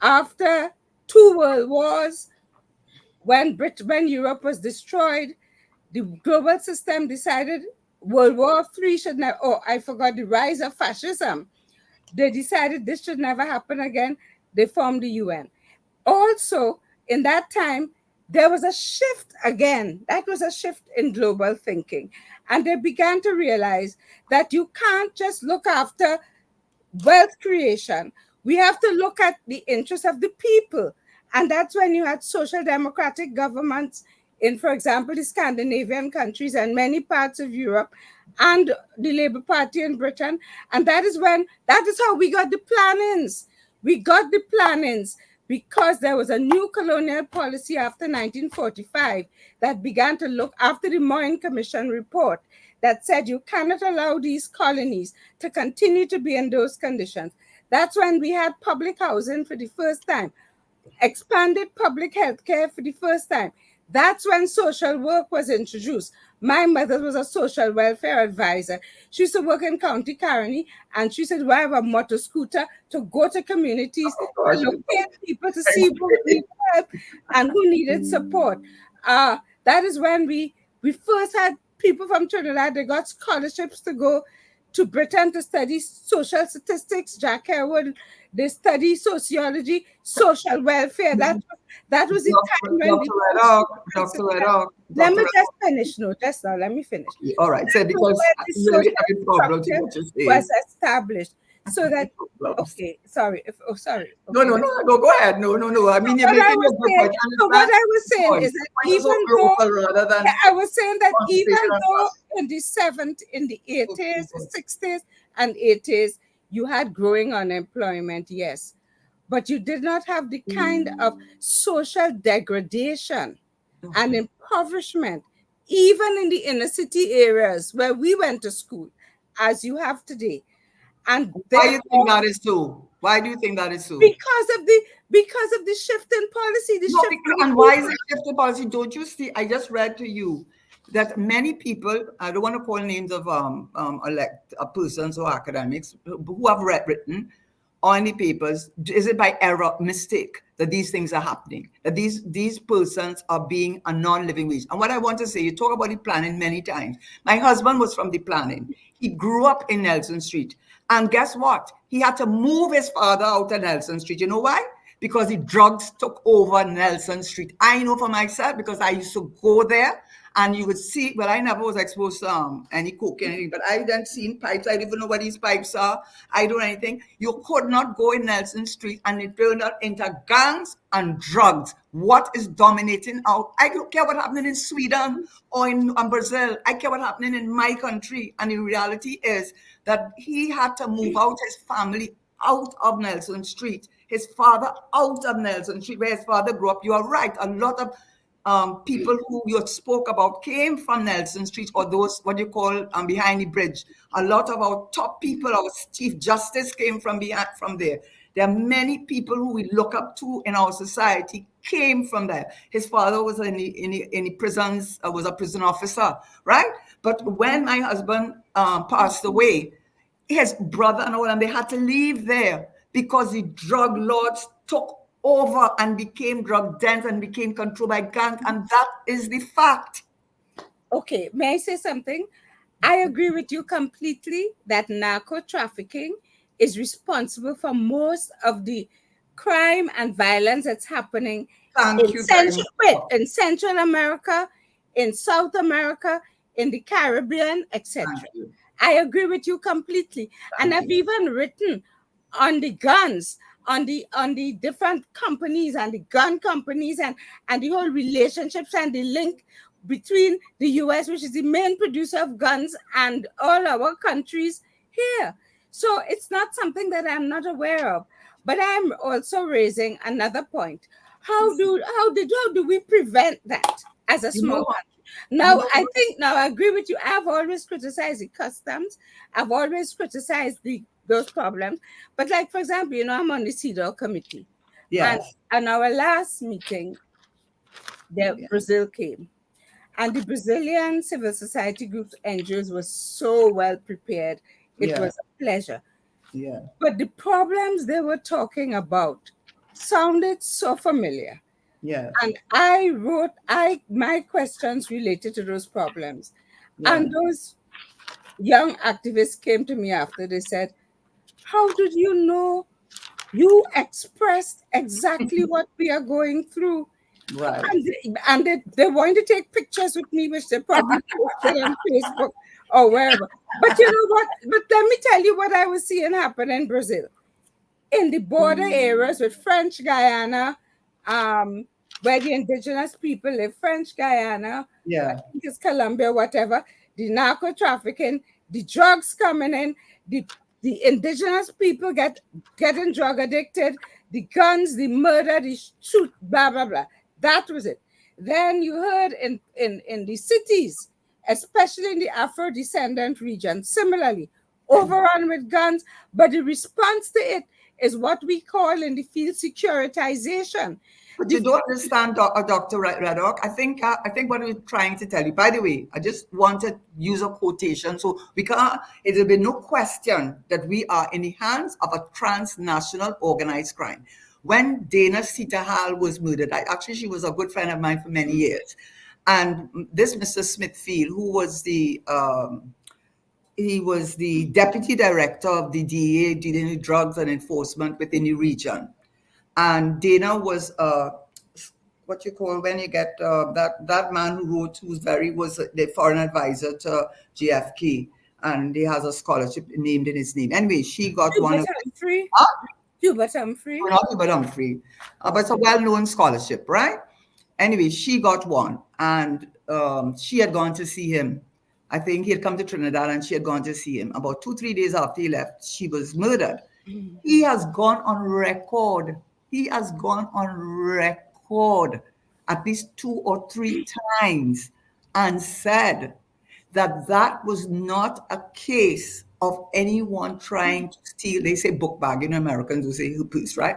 after two world wars, when Europe was destroyed, the global system decided World War III should never, oh, I forgot, the rise of fascism. They decided this should never happen again. They formed the UN. Also, in that time, there was a shift again. That was a shift in global thinking. And they began to realize that you can't just look after wealth creation. We have to look at the interests of the people. And that's when you had social democratic governments in, for example, the Scandinavian countries and many parts of Europe, and the Labour Party in Britain. And that is how we got the plannings. We got the plannings because there was a new colonial policy after 1945 that began to look after the Moyne Commission report that said you cannot allow these colonies to continue to be in those conditions. That's when we had public housing for the first time, expanded public health care for the first time. That's when social work was introduced. My mother was a social welfare advisor. She used to work in County Caroni, and she said, "Well, I have a motor scooter to go to communities Oh to gosh. locate people to see who needed help and who needed support." That is when we first had people from Trinidad. They got scholarships to go to Britain to study social statistics. Jack Herwood, they study sociology, social welfare. That was the time when the Dr. whole Reddock, social Dr. system. Reddock, Let Dr. me just Reddock. finish. No, just now. Let me finish. All right, say So because where the I'm really social having problems with structure what you're was saying. established, so that Problems. okay, sorry. Oh, sorry. No, Okay, no, no, no, go ahead. No, no, no. I so mean, you're what I making was a good saying, point. You so what understand? I was saying Point. is that Point is so even though, global rather yeah, than I was saying that even conversation and though trust. in the Okay, 80s, good. 60s, and 80s, you had growing unemployment, yes, but you did not have the kind of social degradation and Okay. impoverishment, even in the inner city areas where we went to school, as you have today. And Why do you think therefore, that is so? Why do you think that is so? because of the shift in policy, the No, shift in and why is people. it shift in policy? Don't you see? I just read to you that many people, I don't want to call names of persons or academics who have written on the papers, is it by error, mistake, that these things are happening, that these persons are being a non-living wage. And what I want to say, you talk about the planning many times. My husband was from the planning. He grew up in Nelson Street. And guess what? He had to move his father out of Nelson Street. You know why? Because the drugs took over Nelson Street. I know for myself because I used to go there and you would see, well, I never was exposed to any coke, anything, but I done seen pipes. I don't even know what these pipes are. I don't know anything. You could not go in Nelson Street and it turned out into gangs and drugs. What is dominating out? I don't care what happening in Sweden or in Brazil. I care what happening in my country. And the reality is that he had to move out his family out of Nelson Street, his father out of Nelson Street, where his father grew up. You are right. A lot of people who you spoke about came from Nelson Street or those, what you call behind the bridge. A lot of our top people, our Chief Justice came from there. There are many people who we look up to in our society came from there. His father was in the prisons, was a prison officer, right? But when my husband passed away, his brother and all, and they had to leave there because the drug lords took over and became drug dens and became controlled by gangs, and that is the fact. Okay, may I say something? I agree with you completely that narco trafficking is responsible for most of the crime and violence that's happening Thank you very much. In Central America, in South America, in the Caribbean, etc. Thank you. I agree with you completely. And Thank I've you. even written on the guns, on the different companies and the gun companies and the whole relationships and the link between the US, which is the main producer of guns, and all our countries here. So it's not something that I'm not aware of. But I'm also raising another point. How do we prevent that as a You know small what? country? You Now know I what? think now I agree with you. I've always criticized the customs. I've always criticized those problems. But like for example, I'm on the CEDAW committee. And Yes. on our last meeting, Yeah. Brazil came. And the Brazilian civil society groups, NGOs, were so well prepared. It Yeah. was a pleasure. Yeah. But the problems they were talking about sounded so familiar. Yes. And I wrote my questions related to those problems. Yeah. And those young activists came to me after. They said, how did you know? You expressed exactly what we are going through. Right. And they wanted to take pictures with me, which they probably posted on Facebook or wherever. But you know what? But let me tell you what I was seeing happen in Brazil. In the border areas with French Guiana, um, where the indigenous people live, French Guiana, I Yeah. think it's Colombia, whatever, the narco trafficking, the drugs coming in, the indigenous people getting drug addicted, the guns, the murder, the shoot, blah blah blah. That was it. Then you heard in the cities, especially in the Afro descendant region, similarly overrun with guns, but the response to it is what we call in the field securitization. But you The, don't understand, Dr. Reddock. I think what we're trying to tell you. By the way, I just want to use a quotation so we can. It will be no question that we are in the hands of a transnational organized crime. When Dana Sita was murdered, she was a good friend of mine for many years, and this Mr. Smithfield, who was he was the deputy director of the DEA dealing with drugs and enforcement within the region. And Dana was what you call when you get that man who wrote, was the foreign advisor to JFK, and he has a scholarship named in his name. Anyway, she got one Hubert of Humphrey, huh? Hubert Humphrey. Not Hubert Humphrey, but it's a well-known scholarship, right? Anyway, she got one, and she had gone to see him. I think he had come to Trinidad, and she had gone to see him. About 2, 3 days after he left, she was murdered. He has gone on record. He has gone on record at least 2 or 3 times and said that that was not a case of anyone trying to steal. They say book bag. Americans will say hoopies, right?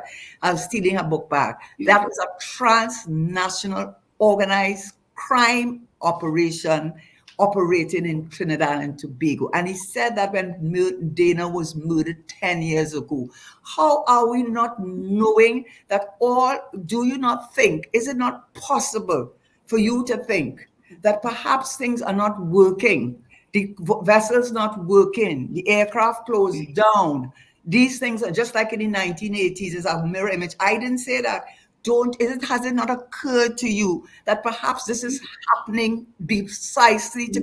Stealing a book bag. That was a transnational organized crime operation operating in Trinidad and Tobago. And he said that when Dana was murdered 10 years ago. How are we not knowing that all? Do you not think, is it not possible for you to think that perhaps things are not working? The vessels not working, the aircraft closed down. These things are just like in the 1980s, is a mirror image. I didn't say that. Has it not occurred to you that perhaps this is happening precisely to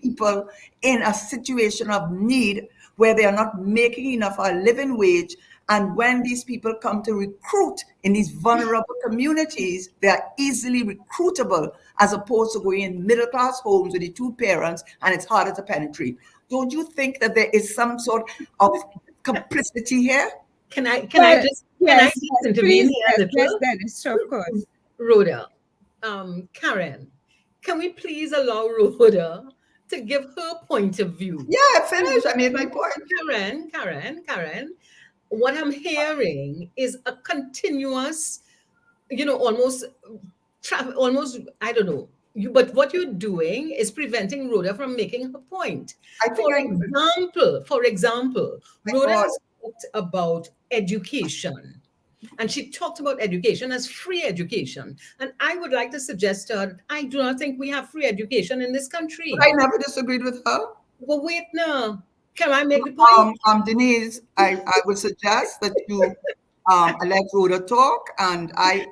people in a situation of need where they are not making enough a living wage? And when these people come to recruit in these vulnerable communities, they are easily recruitable as opposed to going in middle class homes with the two parents and it's harder to penetrate. Don't you think that there is some sort of complicity here? Can I Well, just yes, intervene please, here a yes, little? Dennis, of course. Rhoda, Karen, can we please allow Rhoda to give her point of view? Yeah, finish. I made my point. Karen, what I'm hearing is a continuous, almost, almost, I don't know. But what you're doing is preventing Rhoda from making her point. I think For example, my Rhoda God. has talked about education. And she talked about education as free education. And I would like to suggest to her, that I do not think we have free education in this But country. I never disagreed with her. Well, wait now. Can I make the point? Denise, I would suggest that you let Rhoda talk, and I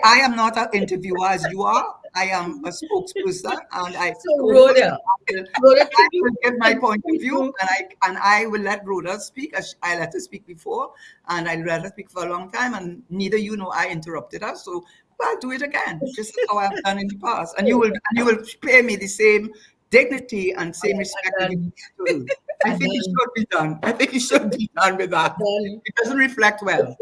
am not an interviewer as you are. I am a spokesperson, and I So, hopefully Rhoda, I can you will give my point of view, continue? and I will let Rhoda speak. As I let her speak before, and I let her speak for a long time, and neither you nor I interrupted her. So I'll do it again, just as how I've done in the past, and you will pay me the same dignity and same respect that you And give to her. I think it then, should be done. I think it should be done with that. then, It doesn't reflect well.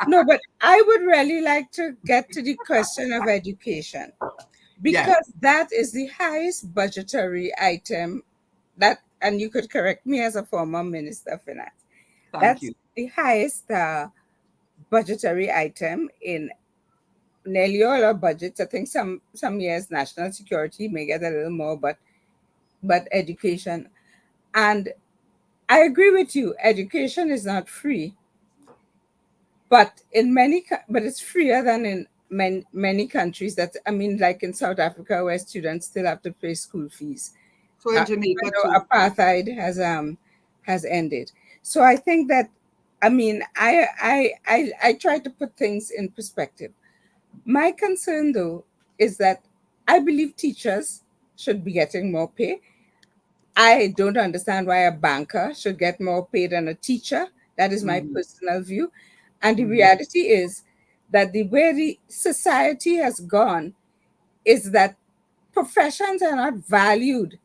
No, but I would really like to get to the question of education, Yes, because that is the highest budgetary item that, and you could correct me as a former minister of finance, thank that's you. the highest budgetary item in nearly all our budgets. I think some years national security may get a little more, but education. And I agree with you. Education is not free, but but it's freer than in many countries. That, I mean, like in South Africa, where students still have to pay school fees, So in even Jamaica though too. apartheid has ended. So I think that, I mean, I try to put things in perspective. My concern, though, is that I believe teachers should be getting more pay. I don't understand why a banker should get more pay than a teacher. That is my Mhm, personal view. And the mhm, reality is that the way the society has gone is that professions are not valued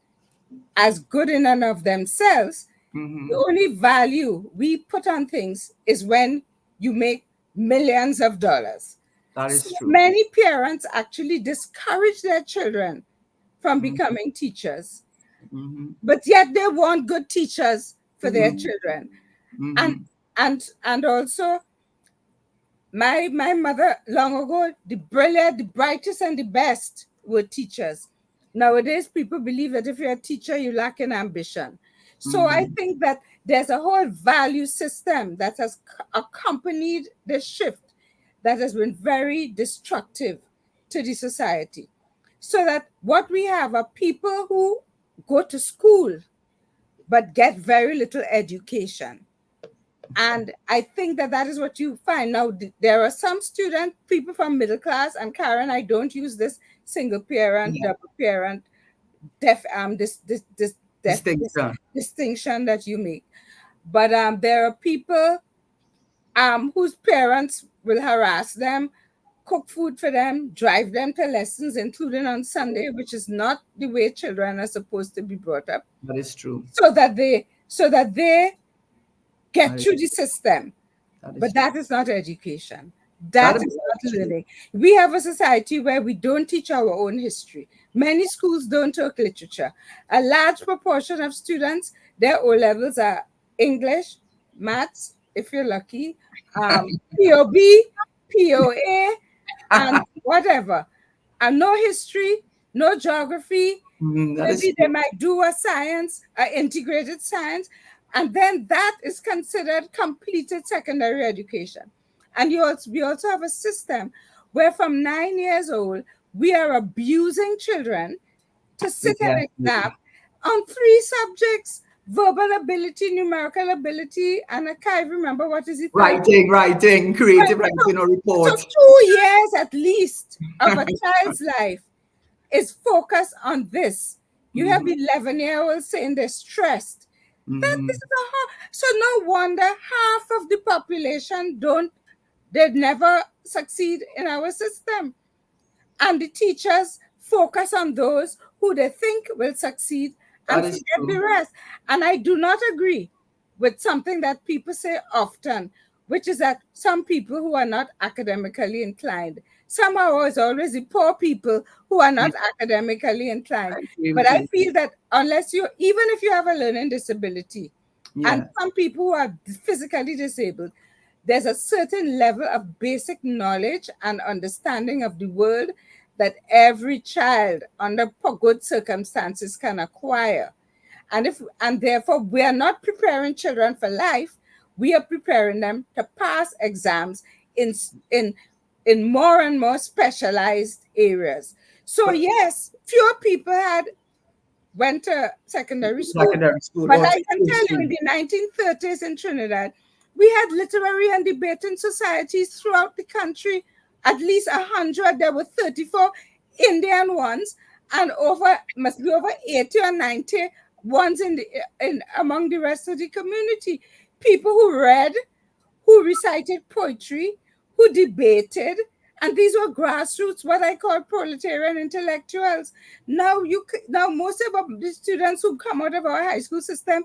as good in and of themselves. The mhm. only value we put on things is when you make millions of dollars. That So is true. many parents actually discourage their children from Mhm, becoming teachers, mhm, but yet they want good teachers for their mhm, children. And mhm, and also, my mother long ago, the brilliant, the brightest, and the best were teachers. Nowadays, people believe that if you're a teacher, you lack in ambition. So I mhm. think that there's a whole value system that has accompanied the shift that has been very destructive to the society. So that what we have are people who go to school but get very little education. And I think that that is what you find. Now, there are some student, people from middle class, and Karen, I don't use this single parent, Yeah, double parent, def, this distinction. distinction that you make. But there are people whose parents will harass them, cook food for them, drive them to lessons, including on Sunday, which is not the way children are supposed to be brought up, That is true. so that they get That is, through the system. that is But true. that is not education. That That is is so not true. learning. We have a society where we don't teach our own history. Many schools don't talk literature. A large proportion of students, their O levels are English, maths, if you're lucky, POB, POA, and whatever. And no history, no geography. That is Maybe they true. might do a science, integrated science, and then that is considered completed secondary education. And we also have a system where from 9 years old, we are abusing children to sit an Exactly. exam on three subjects: verbal ability, numerical ability, and I can't remember what is the third. Writing, But creative writing or so reports. 2 years at least of a child's life is focused on this. You have Mhm. 11-year-olds saying they're stressed. That this Mhm. is so no wonder half of the population don't, they never succeed in our system. And the teachers focus on those who they think will succeed That and is forget the true. rest. And I do not agree with something that people say often, which is that some people who are not academically inclined, somehow it's always the poor people who are Yeah, not academically inclined. I agree But with I you. feel that unless you, even if you have a learning disability, and Yeah. some people who are physically disabled, there's a certain level of basic knowledge and understanding of the world that every child under good circumstances can acquire. And therefore we are not preparing children for life, we are preparing them to pass exams in in in more and more specialized areas. So But yes, fewer people had went to secondary school. secondary school But or I to can tell you, in tertiary. the 1930s in Trinidad, we had literary and debating societies throughout the country. At least 100. There were 34 Indian ones, and over must be over 80 or 90 ones in among the rest of the community. People who read, who recited poetry, who debated, and these were grassroots, what I call proletarian intellectuals. Now most of the students who come out of our high school system,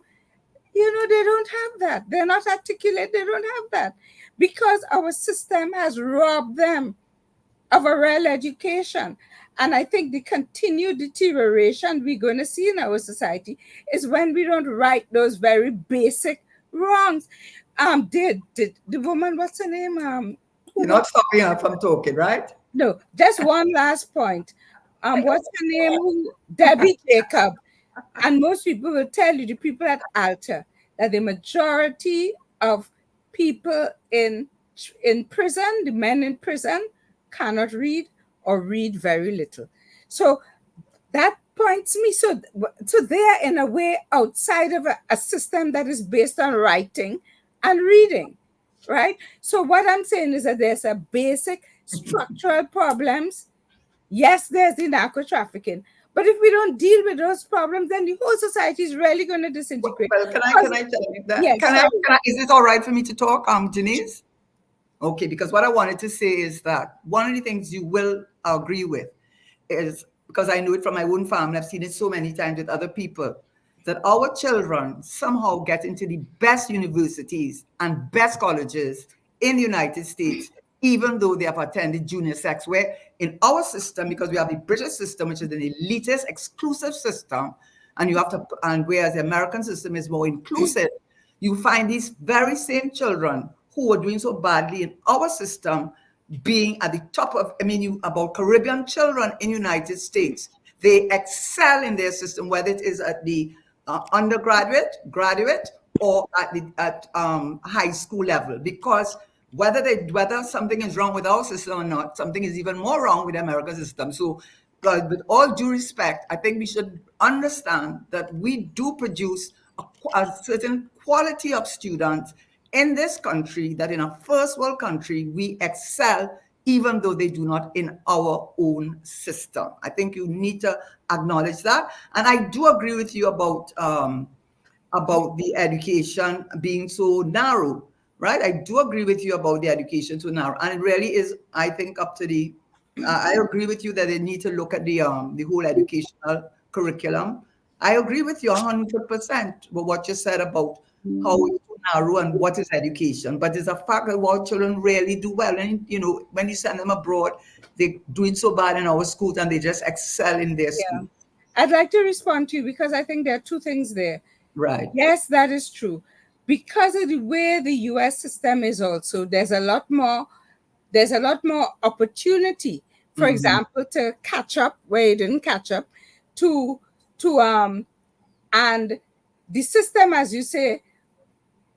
they don't have that. They're not articulate. They don't have that because our system has robbed them of a real education. And I think the continued deterioration we're going to see in our society is when we don't right those very basic wrongs. Did the woman, what's her name? You're Who not was stopping her from talking, right? no, just one last point. What's her name? Debbie Jacob. And most people will tell you, the people at Alta, that the majority of people in prison, the men in prison, cannot read or read very little. So that points me. So they are in a way outside of a system that is based on writing and reading, right? So what I'm saying is that there's a basic structural problems. Yes, there's the narco trafficking, but if we don't deal with those problems, then the whole society is really going to disintegrate. Well, can Because, I tell you that? yes, sorry. Is it all right for me to talk, Janice? Okay, because what I wanted to say is that one of the things you will agree with is, because I know it from my own family, I've seen it so many times with other people, that our children somehow get into the best universities and best colleges in the United States, even though they have attended junior sex, where in our system, because we have the British system, which is an elitist, exclusive system, and you have to, and whereas the American system is more inclusive, you find these very same children who are doing so badly in our system being at the top of, I mean, you about Caribbean children in United States. They excel in their system, whether it is at the undergraduate, graduate, or at the high school level, because whether something is wrong with our system or not, something is even more wrong with the American system. So, with all due respect, I think we should understand that we do produce a certain quality of students in this country, that in a first world country we excel, even though they do not in our own system. I think you need to acknowledge that. And I do agree with you about the education being so narrow, right? I do agree with you about the education so narrow, and it really is, I think, up to the. I agree with you that they need to look at the whole educational curriculum. I agree with you 100% with what you said about how narrow and what is education, but it's a fact that our children really do well. And when you send them abroad, they're doing so bad in our schools and they just excel in their Yeah. school. I'd like to respond to you because I think there are two things there. Right. Yes, that is true. Because of the way the US system is also, there's a lot more opportunity, for example, to catch up where you didn't catch up, to and the system, as you say,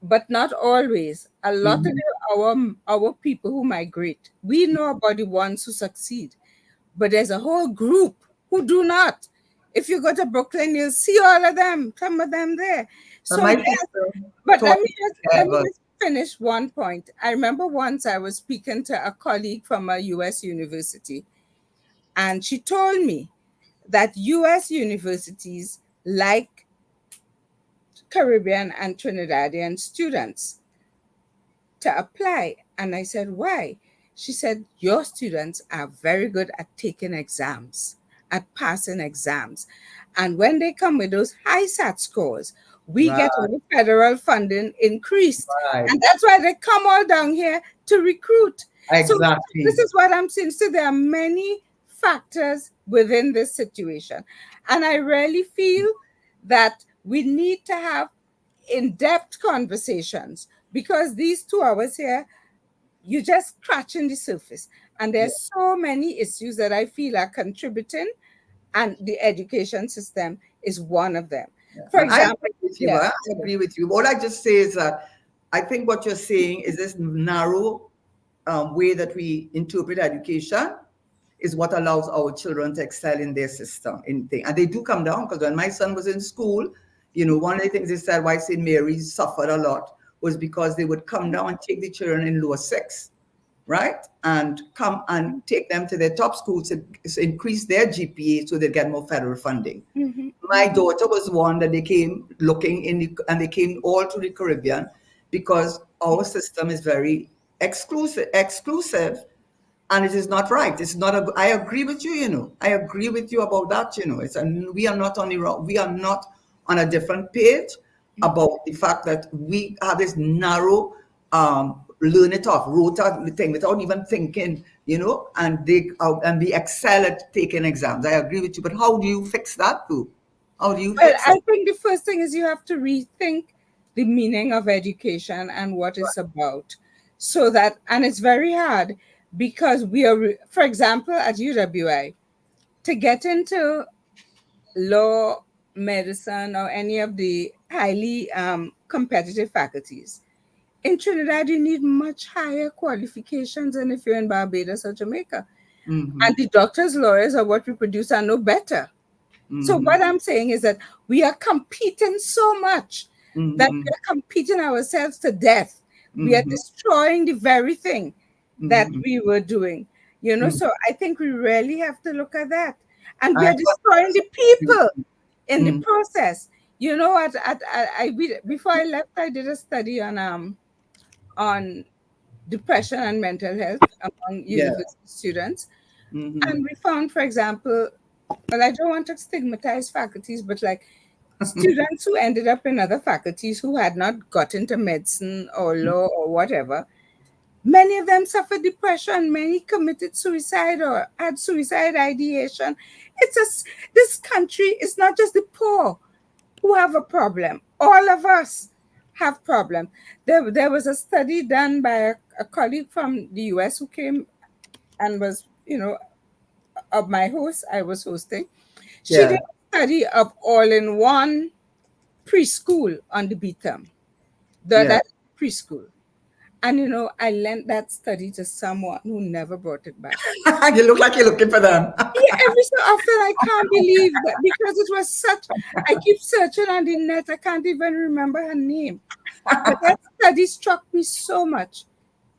but not always. A lot of our people who migrate, we know about the ones who succeed, but there's a whole group who do not. If you go to Brooklyn, you'll see all of them, some of them there. And So my yes, sister but let taught me me just let me ever. just finish one point. I remember once I was speaking to a colleague from a US university, and she told me that US universities like Caribbean and Trinidadian students to apply. And I said, why? She said, your students are very good at taking exams, at passing exams. And when they come with those high SAT scores, we Right, get our federal funding increased. right. And that's why they come all down here to recruit. So this Exactly. is what I'm saying. So there are many factors within this situation. And I really feel that we need to have in-depth conversations because these 2 hours here, you're just scratching the surface. And Yeah. there's so many issues that I feel are contributing, and the education system is one of them. Yeah. For And I example, agree with you. yeah, I agree with you. All I just say is that I think what you're saying is this narrow way that we interpret education is what allows our children to excel in their system. And they do come down because when my son was in school, one of the things they said why St. Mary's suffered a lot was because they would come down and take the children in lower six, right? And come and take them to their top schools to increase their GPA so they get more federal funding. mhm, My daughter was one that they came looking and they came all to the Caribbean because our system is very exclusive, and it is not right. It's not a. I agree with you. I agree with you about that. We are not on the wrong. We are not on a different page about the fact that we have this narrow learn it off rota thing without even thinking. And we excel at taking exams. I agree with you, but how do you fix that, too? How do you well, fix it? I think the first thing is you have to rethink the meaning of education and what it's about. So that, and it's very hard because for example, at UWI, to get into law, medicine, or any of the highly competitive faculties, in Trinidad, you need much higher qualifications than if you're in Barbados or Jamaica. Mm-hmm, And the doctors, lawyers, or what we produce are no better. So mm-hmm, what I'm saying is that we are competing so much that mm-hmm, we are competing ourselves to death. We are mm-hmm, destroying the very thing that mm-hmm, we were doing. mm-hmm. So I think we really have to look at that. And we I are destroying the people in the mm, process. Before I left, I did a study on depression and mental health among yeah. university students. Mm-hmm. And we found, for example, well, I don't want to stigmatize faculties, but like students who ended up in other faculties who had not got into medicine or law or whatever, many of them suffered depression, many committed suicide or had suicide ideation. This country is not just the poor who have a problem. All of us have problems. There was a study done by a colleague from the US who came and was, of my host, I was hosting. She Yeah. did a study of all-in-one preschool on the BTM, Yeah. that preschool. And I lent that study to someone who never brought it back. You look like you're looking for them. Yeah, every so often I can't believe that because it was such. I keep searching on the net. I can't even remember her name. But that study struck me so much.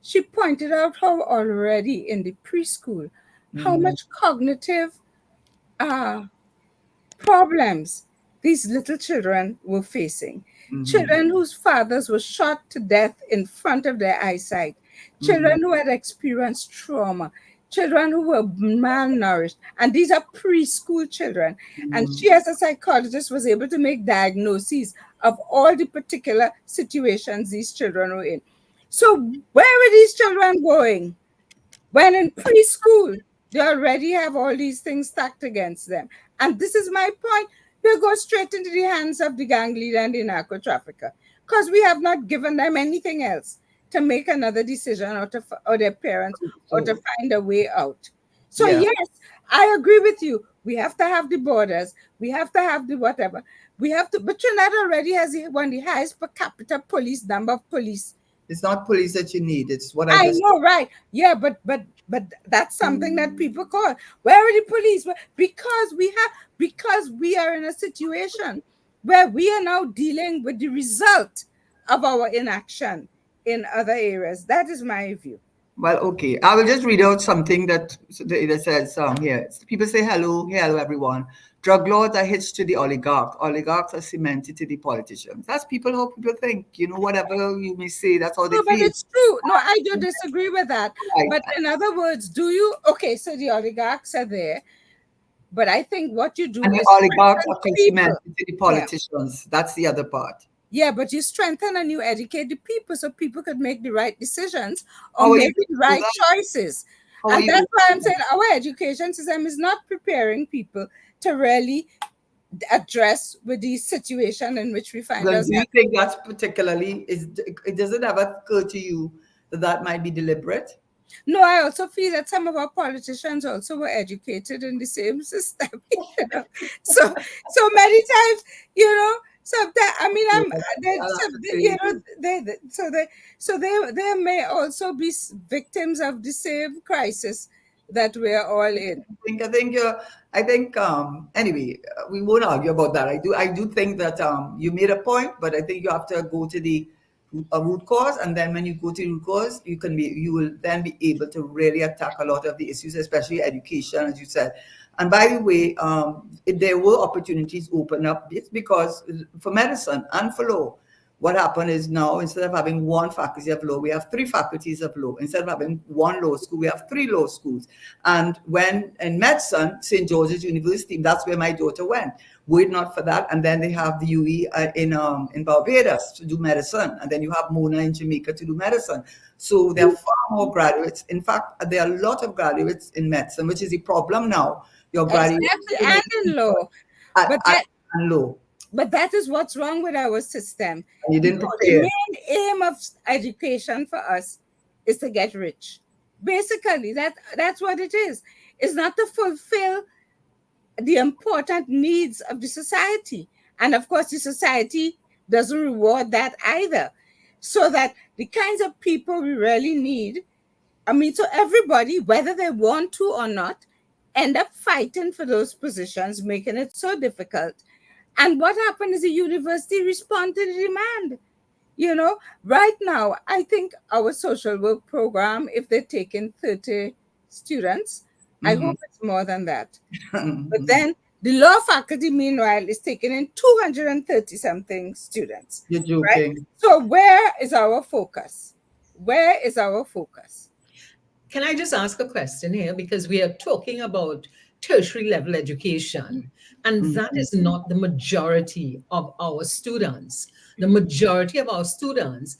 She pointed out how already in the preschool, how Mhm, much cognitive uh, problems these little children were facing. mhm, Children whose fathers were shot to death in front of their eyesight, mhm, children who had experienced trauma, children who were malnourished. And these are preschool children. And mhm, she, as a psychologist, was able to make diagnoses of all the particular situations these children were in. So where were these children going? When in preschool, they already have all these things stacked against them. And this is my point. They go straight into the hands of the gang leader and the narco trafficker because we have not given them anything else to make another decision or their parents or to So, find a way out. So, yeah. yes, I agree with you. We have to have the borders. We have to have the whatever. We have to, but Trinidad already has one of the highest per capita police number of police. It's not police that you need. It's what I I just know, right? Yeah, but that's something that people call. Where are the police? Because we are in a situation where we are now dealing with the result of our inaction in other areas. That is my view. Well, okay. I will just read out something that says here. People say hello everyone. Drug lords are hitched to the oligarchs. Oligarchs are cemented to the politicians. That's people how people think. You know, whatever you may say, that's how they No, but feel. it's true. No, I do disagree with that. Right. But in other words, do you? Okay, so the oligarchs are there, but I think what you do And the is oligarchs strengthen are people. cemented to the Yeah. politicians. That's the other part. Yeah, but you strengthen and you educate the people so people could make the right decisions or How are you make going the to do right that? choices. How are And you that's going why to I'm do that? saying our education system is not preparing people to really address with the situation in which we find Well, do you ourselves. think that's particularly is it doesn't ever occur to you that that might be deliberate? No, I also feel that some of our politicians also were educated in the same system. So many times, sometimes I mean, Yeah, I'm they, I'll have so, to they may also be victims of the same crisis that we're all in. Anyway, we won't argue about that. I do think that you made a point, but I think you have to go to the root cause, and then when you go to the root cause, you will then be able to really attack a lot of the issues, especially education, as you said. And by the way, if there were opportunities open up, it's because for medicine and for law, what happened is now instead of having one faculty of law, we have three faculties of law. Instead of having one law school, we have three law schools. And when in medicine, St. George's University, that's where my daughter went. Were it not for that, and then they have the UE in Barbados to do medicine, and then you have Mona in Jamaica to do medicine. So there are far more graduates. In fact, there are a lot of graduates in medicine, which is the problem now. Your graduates Exactly, and in law. But at law, that is what's wrong with our system. and you didn't The prepare. main aim of education for us is to get rich. Basically, that's what it is. It's not to fulfill the important needs of the society. And of course, the society doesn't reward that either. So that the kinds of people we really need, I mean, so everybody, whether they want to or not, end up fighting for those positions, making it so difficult. And what happened is the university responded to the demand. Right now, I think our social work program, if they're taking 30 students, I Mhm. hope it's more than that. But then the law faculty, meanwhile, is taking in 230 something students. You're Right? joking. So where is our focus? Where is our focus? Can I just ask a question here? Because we are talking about tertiary level education, and that Mhm. is not the majority of our students. The majority of our students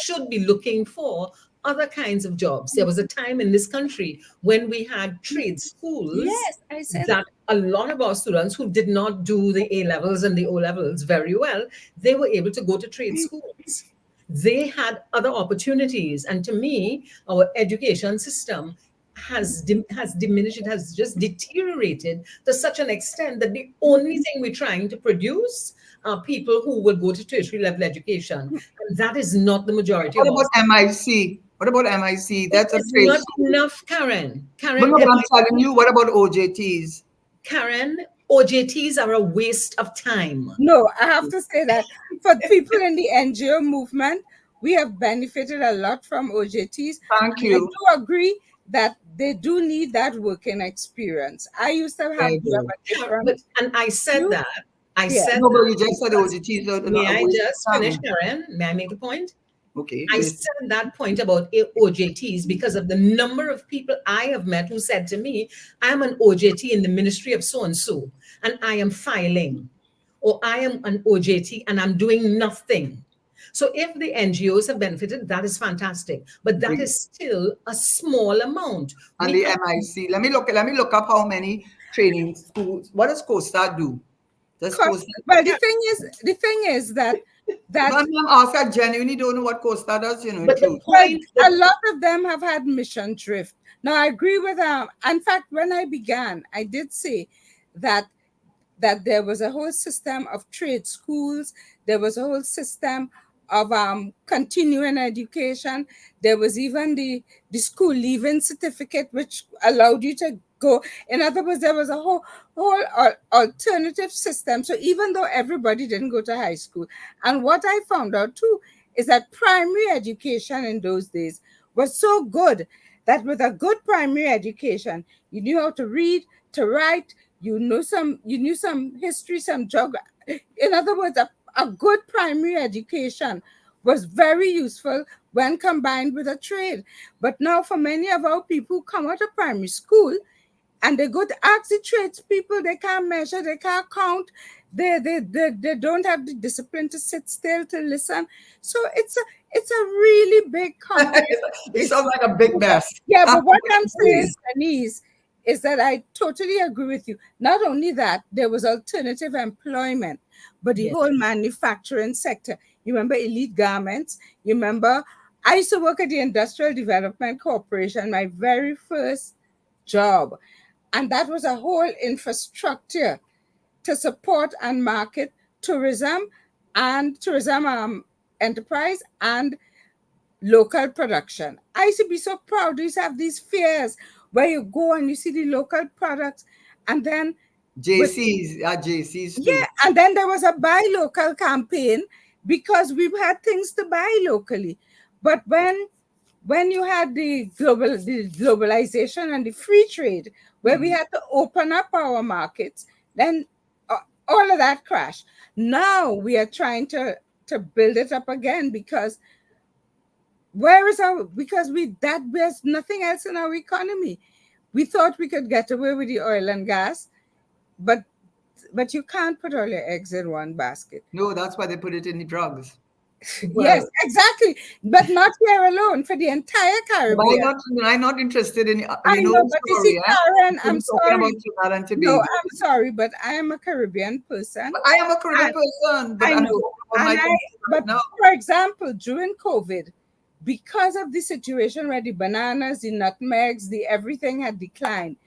should be looking for other kinds of jobs. There was a time in this country when we had trade schools Yes, I said that a lot of our students who did not do the A levels and the O levels very well, they were able to go to trade schools. They had other opportunities. And to me, our education system has diminished. It has just deteriorated to such an extent that the only thing we're trying to produce are people who will go to tertiary level education. And that is not the majority What of our. about MIC? What about MIC? It That's a is trade not school. enough, Karen. But Karen, no, but I'm telling you, what about OJTs? Karen, OJTs are a waste of time. no, I have to say that for people in the NGO movement, we have benefited a lot from OJTs. Thank I you. do agree that they do need that working experience. I used to have Very good. a different And I said view. that. I Yeah. said No, but you that just said because, OJTs are may not a I waste just of finish, time. Karen? May I make a point? Okay, I please. said that point about OJTs because of the number of people I have met who said to me, I'm an OJT in the ministry of so and so, and I am filing. or I am an OJT and I'm doing nothing. So if the NGOs have benefited, that is fantastic. But that Great. is still a small amount. And We the have MIC. Let me look up how many training schools. What does COSTA do? Does COSTA? Well, the thing is that No, that I'm asking. I genuinely don't know what COSTA does. In but the truth. well, point a that lot of them have had mission drift. Now, I agree with in fact, when I began, I did say that there was a whole system of trade schools, there was a whole system of continuing education. There was even the school leaving certificate, which allowed you to go. In other words, there was a whole alternative system. So even though everybody didn't go to high school, and what I found out too is that primary education in those days was so good that with a good primary education, you knew how to read, to write, you knew some history, some geography. In other words, a good primary education was very useful when combined with a trade. But now for many of our people who come out of primary school and they go to ask the tradespeople, they can't measure, they can't count, they don't have the discipline to sit still to listen. So it's a really big complex It issue. sounds like a big mess. Yeah, I'm but what I'm saying, confused. Denise, is that I totally agree with you. Not only that, there was alternative employment, but the yes, whole manufacturing sector. You remember Elite Garments? You remember I used to work at the Industrial Development Corporation, my very first job. And that was a whole infrastructure to support and market tourism and tourism enterprise and local production. I used to be so proud. We used to have these fairs where you go and you see the local products. And then with JCs yeah, too. and then there was a buy local campaign because we had things to buy locally. But when you had the globalization and the free trade, where we had to open up our markets, then uh, all of that crashed. Now we are trying to build it up again because where is our because we that there's nothing else in our economy. We thought we could get away with the oil and gas, but you can't put all your eggs in one basket. No, that's why they put it in the drugs. Yes, well, exactly. But not here alone, for the entire Why Caribbean. not? I'm not interested in. I You know know, the but you see, story, eh? Karen, We're I'm talking about sorry. Trinidad and No, Tobago. I'm sorry, but I am a Caribbean person. But I am a Caribbean And person, but I I'm know. talking about my And country right but now. for example, during COVID, because of the situation where the bananas, the nutmegs, the everything had declined,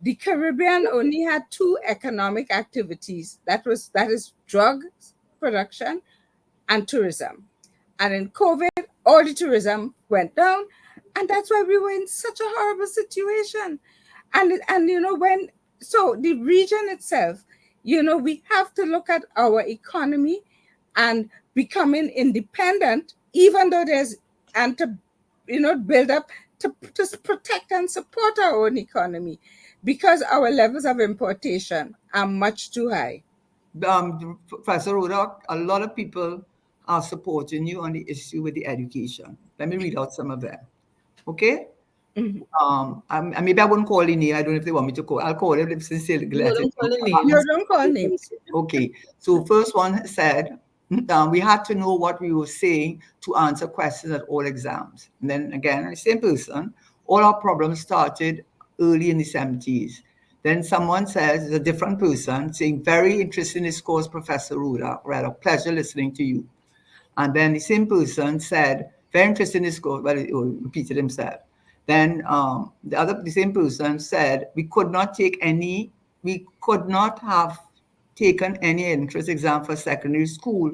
the Caribbean only had two economic activities. That is drugs production and tourism. And in COVID, all the tourism went down, and that's why we were in such a horrible situation. And when so the region itself, we have to look at our economy and becoming independent, even though there's and to build up to protect and support our own economy because our levels of importation are much too high. Professor Rhoda, a lot of people are supporting you on the issue with the education. Let me read out some of them. Okay? Mhm. Maybe I wouldn't call the name. I don't know if they want me to call. I'll call them since they no, let it. don't call the No, names. don't call names. Okay. So first one said, we had to know what we were saying to answer questions at all exams. And then again, the same person, all our problems started early in the 70s. Then someone says, it's a different person, saying, very interesting this course, Professor Rhoda. Reddock, pleasure listening to you. And then the same person said, very interesting this course, but he repeated himself. Then the same person said, we could not have taken any entrance exam for secondary school,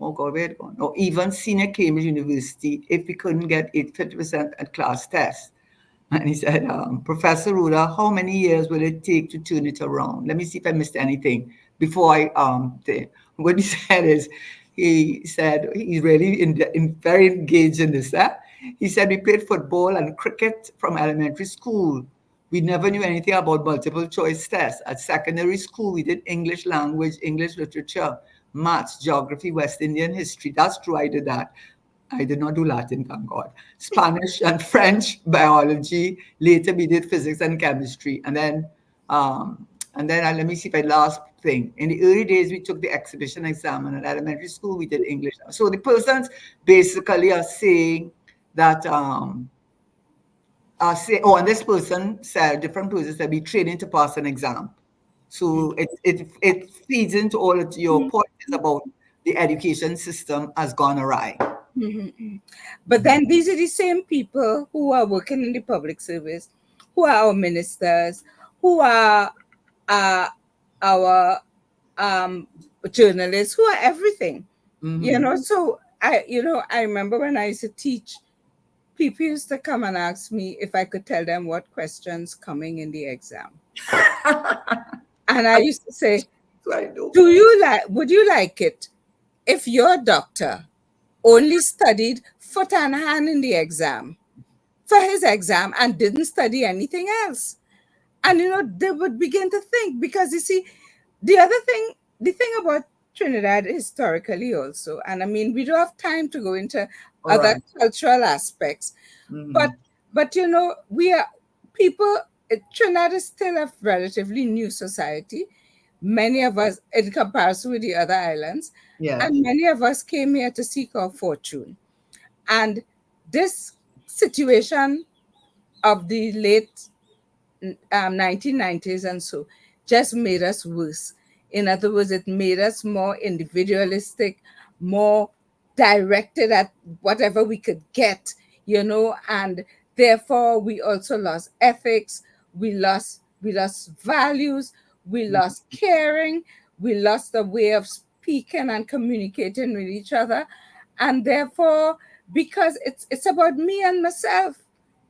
oh God, where it gone? Or even senior Cambridge University if we couldn't get 50% at class test. And he said, Professor Ruda, how many years will it take to turn it around? Let me see if I missed anything before what he said is, he said he's really very engaged in this. He said we played football and cricket from elementary school. We never knew anything about multiple choice tests. At secondary school, we did English language, English literature, maths, geography, West Indian history. That's true, I did that. I did not do Latin, thank God. Spanish and French, biology. Later, we did physics and chemistry. And then let me see if I last thing. In the early days, we took the exhibition exam, and at elementary school, we did English. So the persons basically are saying that and this person said, different persons said, be training to pass an exam. So it feeds into all of your points about the education system has gone awry. But then these are the same people who are working in the public service, who are our ministers, who are uh, our journalists, who are everything. So I remember when I used to teach, people used to come and ask me if I could tell them what questions coming in the exam. And I used to say, So I know. would you like it if your doctor only studied foot and hand in the exam for his exam and didn't study anything else? And they would begin to think, because you see, the thing about Trinidad historically also, and I mean, we don't have time to go into All other right. cultural aspects, Mhm. but we are people. Trinidad is still a relatively new society. Many of us, in comparison with the other islands, Yes. and many of us came here to seek our fortune. And this situation of the late 1990s and so just made us worse. In other words, it made us more individualistic, more directed at whatever we could get, and therefore we also lost ethics, we lost values, we lost caring, we lost the way of speaking and communicating with each other. And therefore, because it's about me and myself,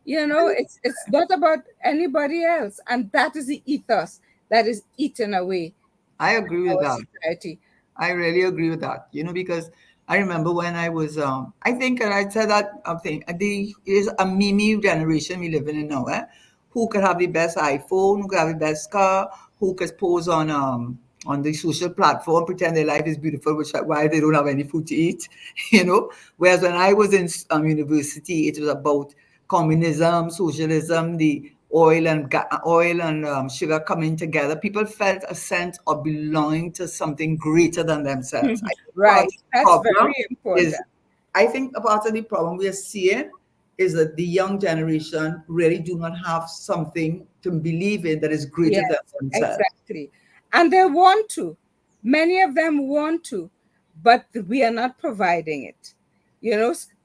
it's not about anybody else. And that is the ethos that is eaten away I agree with our that. society. I really agree with that. Because I remember when I was, I think, and I said that thing, the is a meme generation we living in now. Who could have the best iPhone? Who could have the best car? Who could pose on the social platform, pretend their life is beautiful, which why they don't have any food to eat, Whereas when I was in university, it was about communism, socialism, the oil and sugar coming together. People felt a sense of belonging to something greater than themselves. I think part of Right. the That's problem very important. is, I think a part of the problem we are seeing is that the young generation really do not have something to believe in that is greater than Yes, themselves. exactly. And they want to. Many of them want to, but we are not providing it.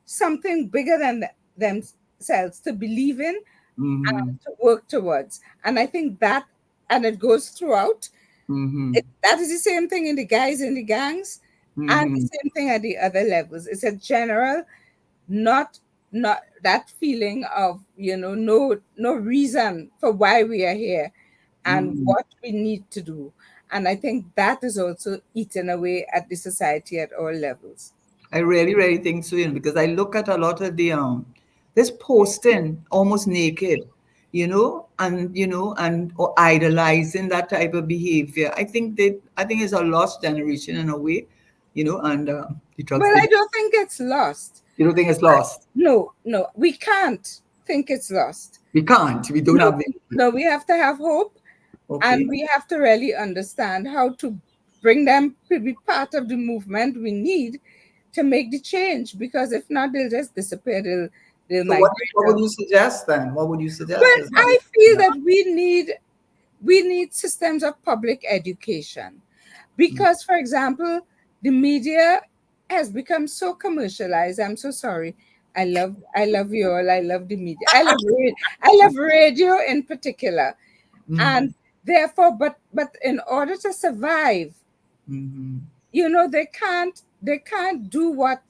Something bigger than themselves to believe in Mm-hmm. and to work towards. And I think that, and it goes throughout. Mm-hmm. That is the same thing in the guys in the gangs, and the Mm-hmm. same thing at the other levels. It's a general, not not that feeling of no reason for why we are here and Mm-hmm. what we need to do. And I think that is also eaten away at the society at all levels. I really, really think so, because I look at a lot of the this posting almost naked, and or idolizing that type of behavior. I think it's a lost generation in a way, and the drugs Well, I thing. don't think it's lost. You don't think it's lost? No, we can't think it's lost. We can't. We don't No, have the. no, we have to have hope, and Okay. we have to really understand how to bring them to be part of the movement we need to make the change, because if not, they'll just disappear. They'll So migrate what would out. you suggest then? What would you suggest? Well, Is I like, feel that we need systems of public education, because, for example, the media has become so commercialized. I'm so sorry. I love you all. I love the media. I love radio in particular. mm-hmm. And therefore, but in order to survive, Mm-hmm. they can't do what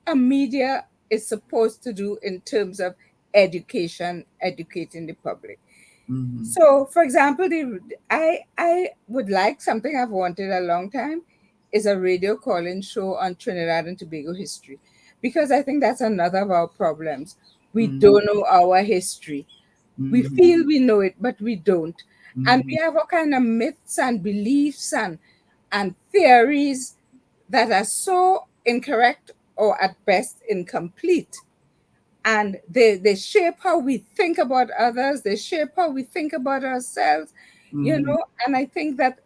a media is supposed to do in terms of educating the public. Mm-hmm. So, for example, I would like, something I've wanted a long time, is a radio call-in show on Trinidad and Tobago history, because I think that's another of our problems. We Mm-hmm. don't know our history. We Mm-hmm. feel we know it, but we don't. And Mm-hmm. we have all kind of myths and beliefs and theories that are so incorrect, or at best incomplete. And they shape how we think about others, they shape how we think about ourselves. Mm-hmm. And I think that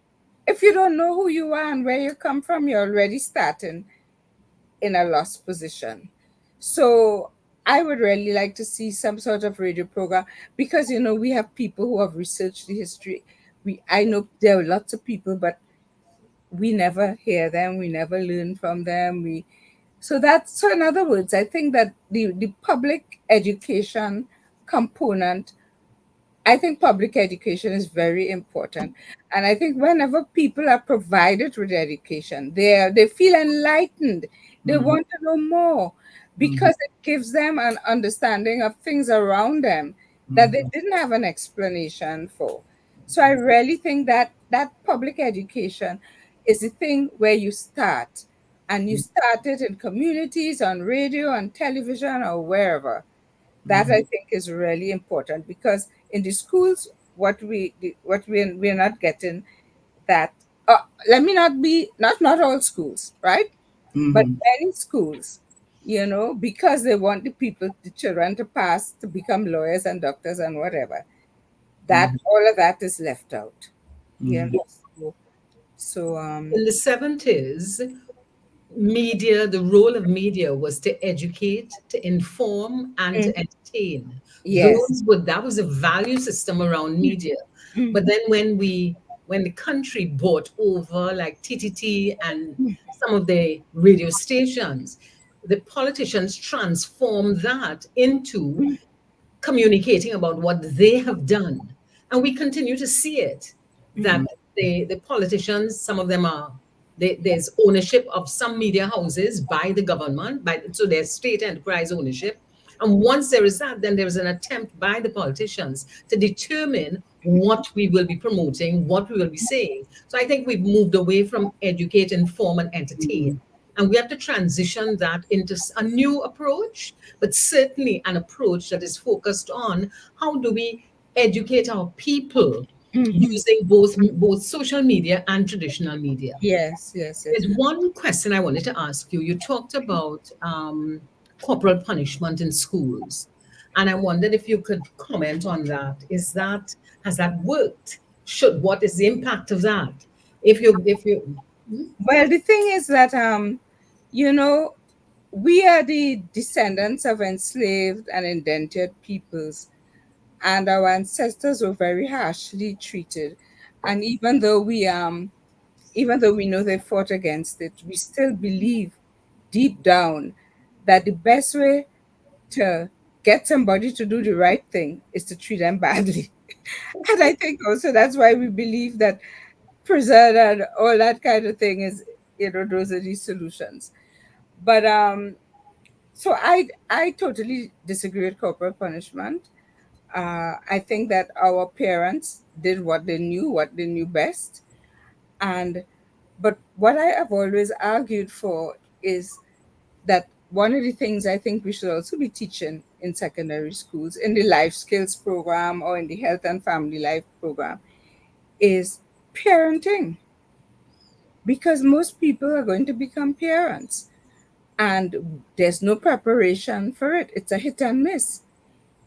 if you don't know who you are and where you come from, you're already starting in a lost position. So I would really like to see some sort of radio program because we have people who have researched the history. I know there are lots of people, but we never hear them, we never learn from them. So in other words, I think that the public education component, I think public education is very important. And I think whenever people are provided with education, they feel enlightened. They Mm-hmm. want to know more Mm-hmm. because it gives them an understanding of things around them that they didn't have an explanation for. So I really think that public education is the thing where you start, and you start it in communities, on radio, on television, or wherever. That I think is really important because in the schools, we're not getting that. Let me not be not all schools, right? But Mm-hmm. many schools, because they want the children to pass to become lawyers and doctors and whatever. That Mm-hmm. all of that is left out. You Mm-hmm. know, so, so In the 70s, media, the role of media was to educate, to inform, and to mm, entertain. yes. That was a value system around media. Mm, But then when the country bought over like TTT and mm, some of the radio stations, the politicians transformed that into mm, communicating about what they have done. And we continue to see it, that Mm-hmm. the politicians, some of them are, there's ownership of some media houses by the government, so there's state enterprise ownership. And once there is that, then there's an attempt by the politicians to determine what we will be promoting, what we will be saying. So I think we've moved away from educate, inform, and entertain. And we have to transition that into a new approach, but certainly an approach that is focused on how do we educate our people mhm. using both social media and traditional media. Yes, yes, yes. There's one question I wanted to ask you. You talked about corporal punishment in schools, and I wondered if you could comment on that. Has that worked? What is the impact of that? If you Well, the thing is that you know, we are the descendants of enslaved and indentured peoples, and our ancestors were very harshly treated. And even though we know they fought against it, we still believe deep down that the best way to get somebody to do the right thing is to treat them badly. And I think also that's why we believe that prison and all that kind of thing is, those are the solutions. But so I totally disagree with corporal punishment. I think that our parents did what they knew best. And but what I have always argued for is that one of the things I think we should also be teaching in secondary schools, in the life skills program or in the health and family life program, is parenting, because most people are going to become parents and there's no preparation for it. It's a hit and miss,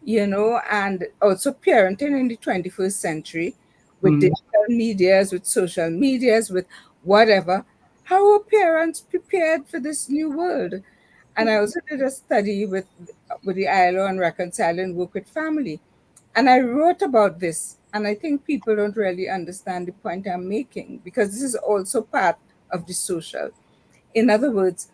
and also parenting in the 21st century with Mm-hmm. digital medias, with social medias, with whatever. How are parents prepared for this new world? And I also did a study with the ILO on reconciling work with family. And I wrote about this. And I think people don't really understand the point I'm making because this is also part of the social. In other words,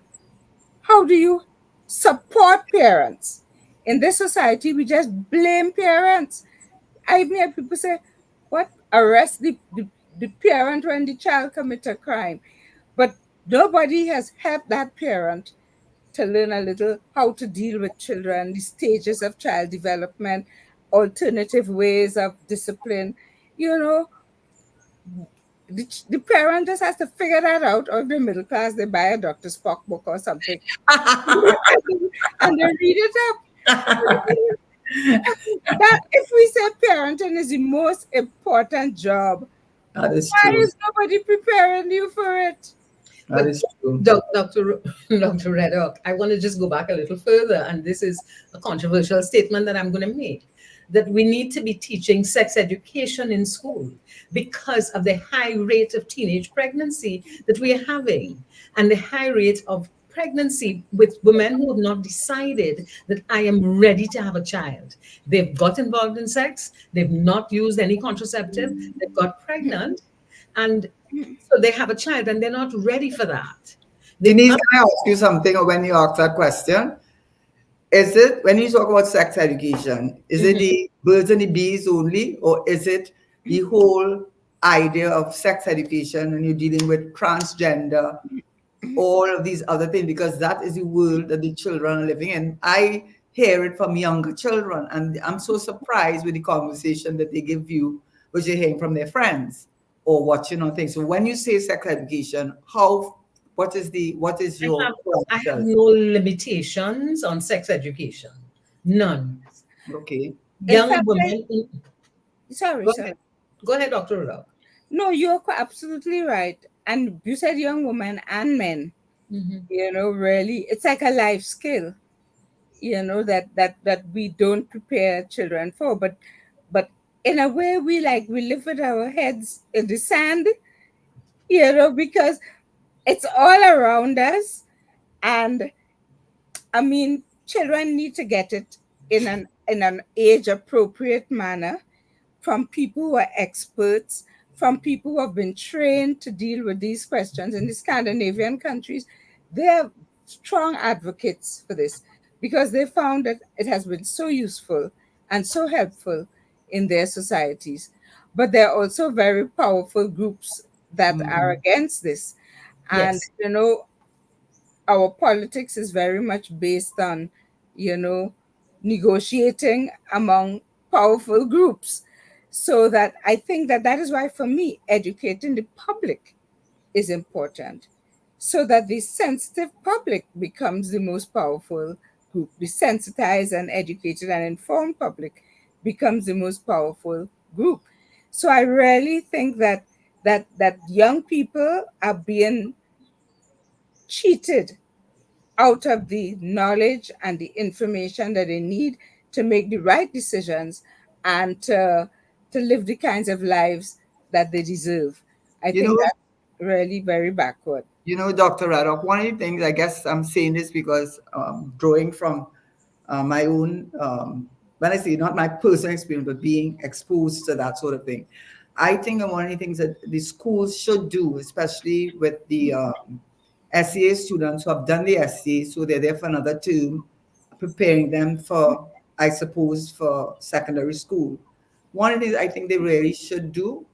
how do you support parents? In this society, we just blame parents. I even hear people say, what? Arrest the parent when the child commits a crime. But nobody has helped that parent to learn a little how to deal with children, the stages of child development, alternative ways of discipline. You know, the parent just has to figure that out, or if they're middle class, they buy a Dr. Spock book or something and they read it up. That if we say parenting is the most important job, That is why true. is nobody preparing you for it? That But is true. Dr. Dr. Reddock, I want to just go back a little further, and this is a controversial statement that I'm going to make. that we need to be teaching sex education in school because of the high rate of teenage pregnancy that we are having, and the high rate of pregnancy with women who have not decided that I am ready to have a child. They've got involved in sex, they've not used any contraceptive, they've got pregnant, and so they have a child and they're not ready for that. They Denise, come. can I ask you something when you ask that question? Is it, when you talk about sex education, is it Mhm. the birds and the bees only, or is it the whole idea of sex education when you're dealing with transgender, all of these other things? Because that is the world that the children are living in. I hear it from younger children, and I'm so surprised with the conversation that they give you, which they're hearing from their friends or watching on things. So when you say sex education, how, what is I your have I have parameters? no limitations on sex education. None. Okay. In Young fact, women. sorry, Go sorry. ahead. Go ahead, Dr. Rudolph. No, you're absolutely right. And you said young women and men, Mhm. really, it's like a life skill, that we don't prepare children for. But in a way, we live with our heads in the sand, because it's all around us. And I mean, children need to get it in an age appropriate manner from people who are experts, from people who have been trained to deal with these questions. In the Scandinavian countries, they are strong advocates for this because they found that it has been so useful and so helpful in their societies. But there are also very powerful groups that are Mm. against this. And, Yes. our politics is very much based on, you know, negotiating among powerful groups. So that I think that is why, for me, educating the public is important, so that the sensitive public becomes the most powerful group. The sensitized and educated and informed public becomes the most powerful group. So I really think that young people are being cheated out of the knowledge and the information that they need to make the right decisions and to live the kinds of lives that they deserve. I You think know, that's really very backward. Dr. Raddock, one of the things, I guess I'm saying this because drawing from my own, when I say not my personal experience, but being exposed to that sort of thing. I think one of the things that the schools should do, especially with the SEA students who have done the SEA, so they're there for another term, preparing them for, I suppose, for secondary school. One of the things I think they really should do,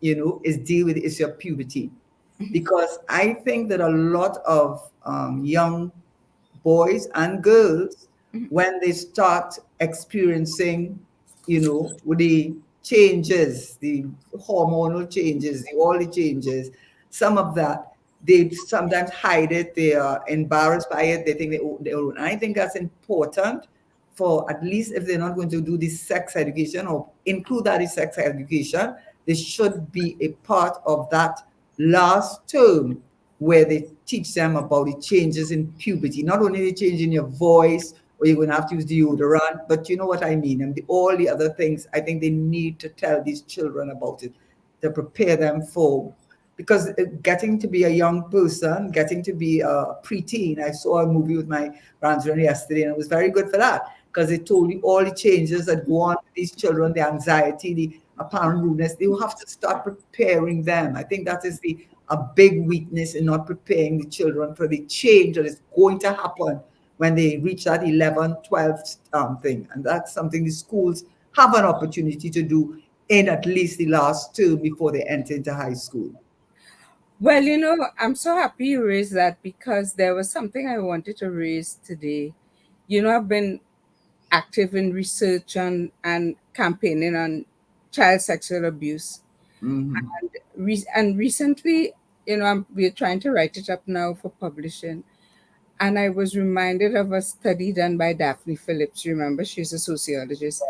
is deal with the issue of puberty, because I think that a lot of young boys and girls, when they start experiencing, with the changes, the hormonal changes, all the changes, some of that, they sometimes hide it. They are embarrassed by it. They think they own. And I think that's important for, at least if they're not going to do this sex education or include that in sex education, they should be a part of that last term where they teach them about the changes in puberty, not only the change in your voice, or you're going to have to use deodorant, but you know what I mean, and all the other things. I think they need to tell these children about it to prepare them for, because getting to be a young person, getting to be a preteen. I saw a movie with my grandchildren yesterday, and it was very good for that, because it told you all the changes that go on with these children, the anxiety, the apparent rudeness. They will have to start preparing them. I think that is a big weakness in not preparing the children for the change that is going to happen when they reach that 11, 12 thing. And that's something the schools have an opportunity to do in at least the last term before they enter into high school. Well, I'm so happy you raised that because there was something I wanted to raise today. I've been active in research and campaigning on child sexual abuse. Mhm. And recently, we're trying to write it up now for publishing. And I was reminded of a study done by Daphne Phillips. Remember, she's a sociologist.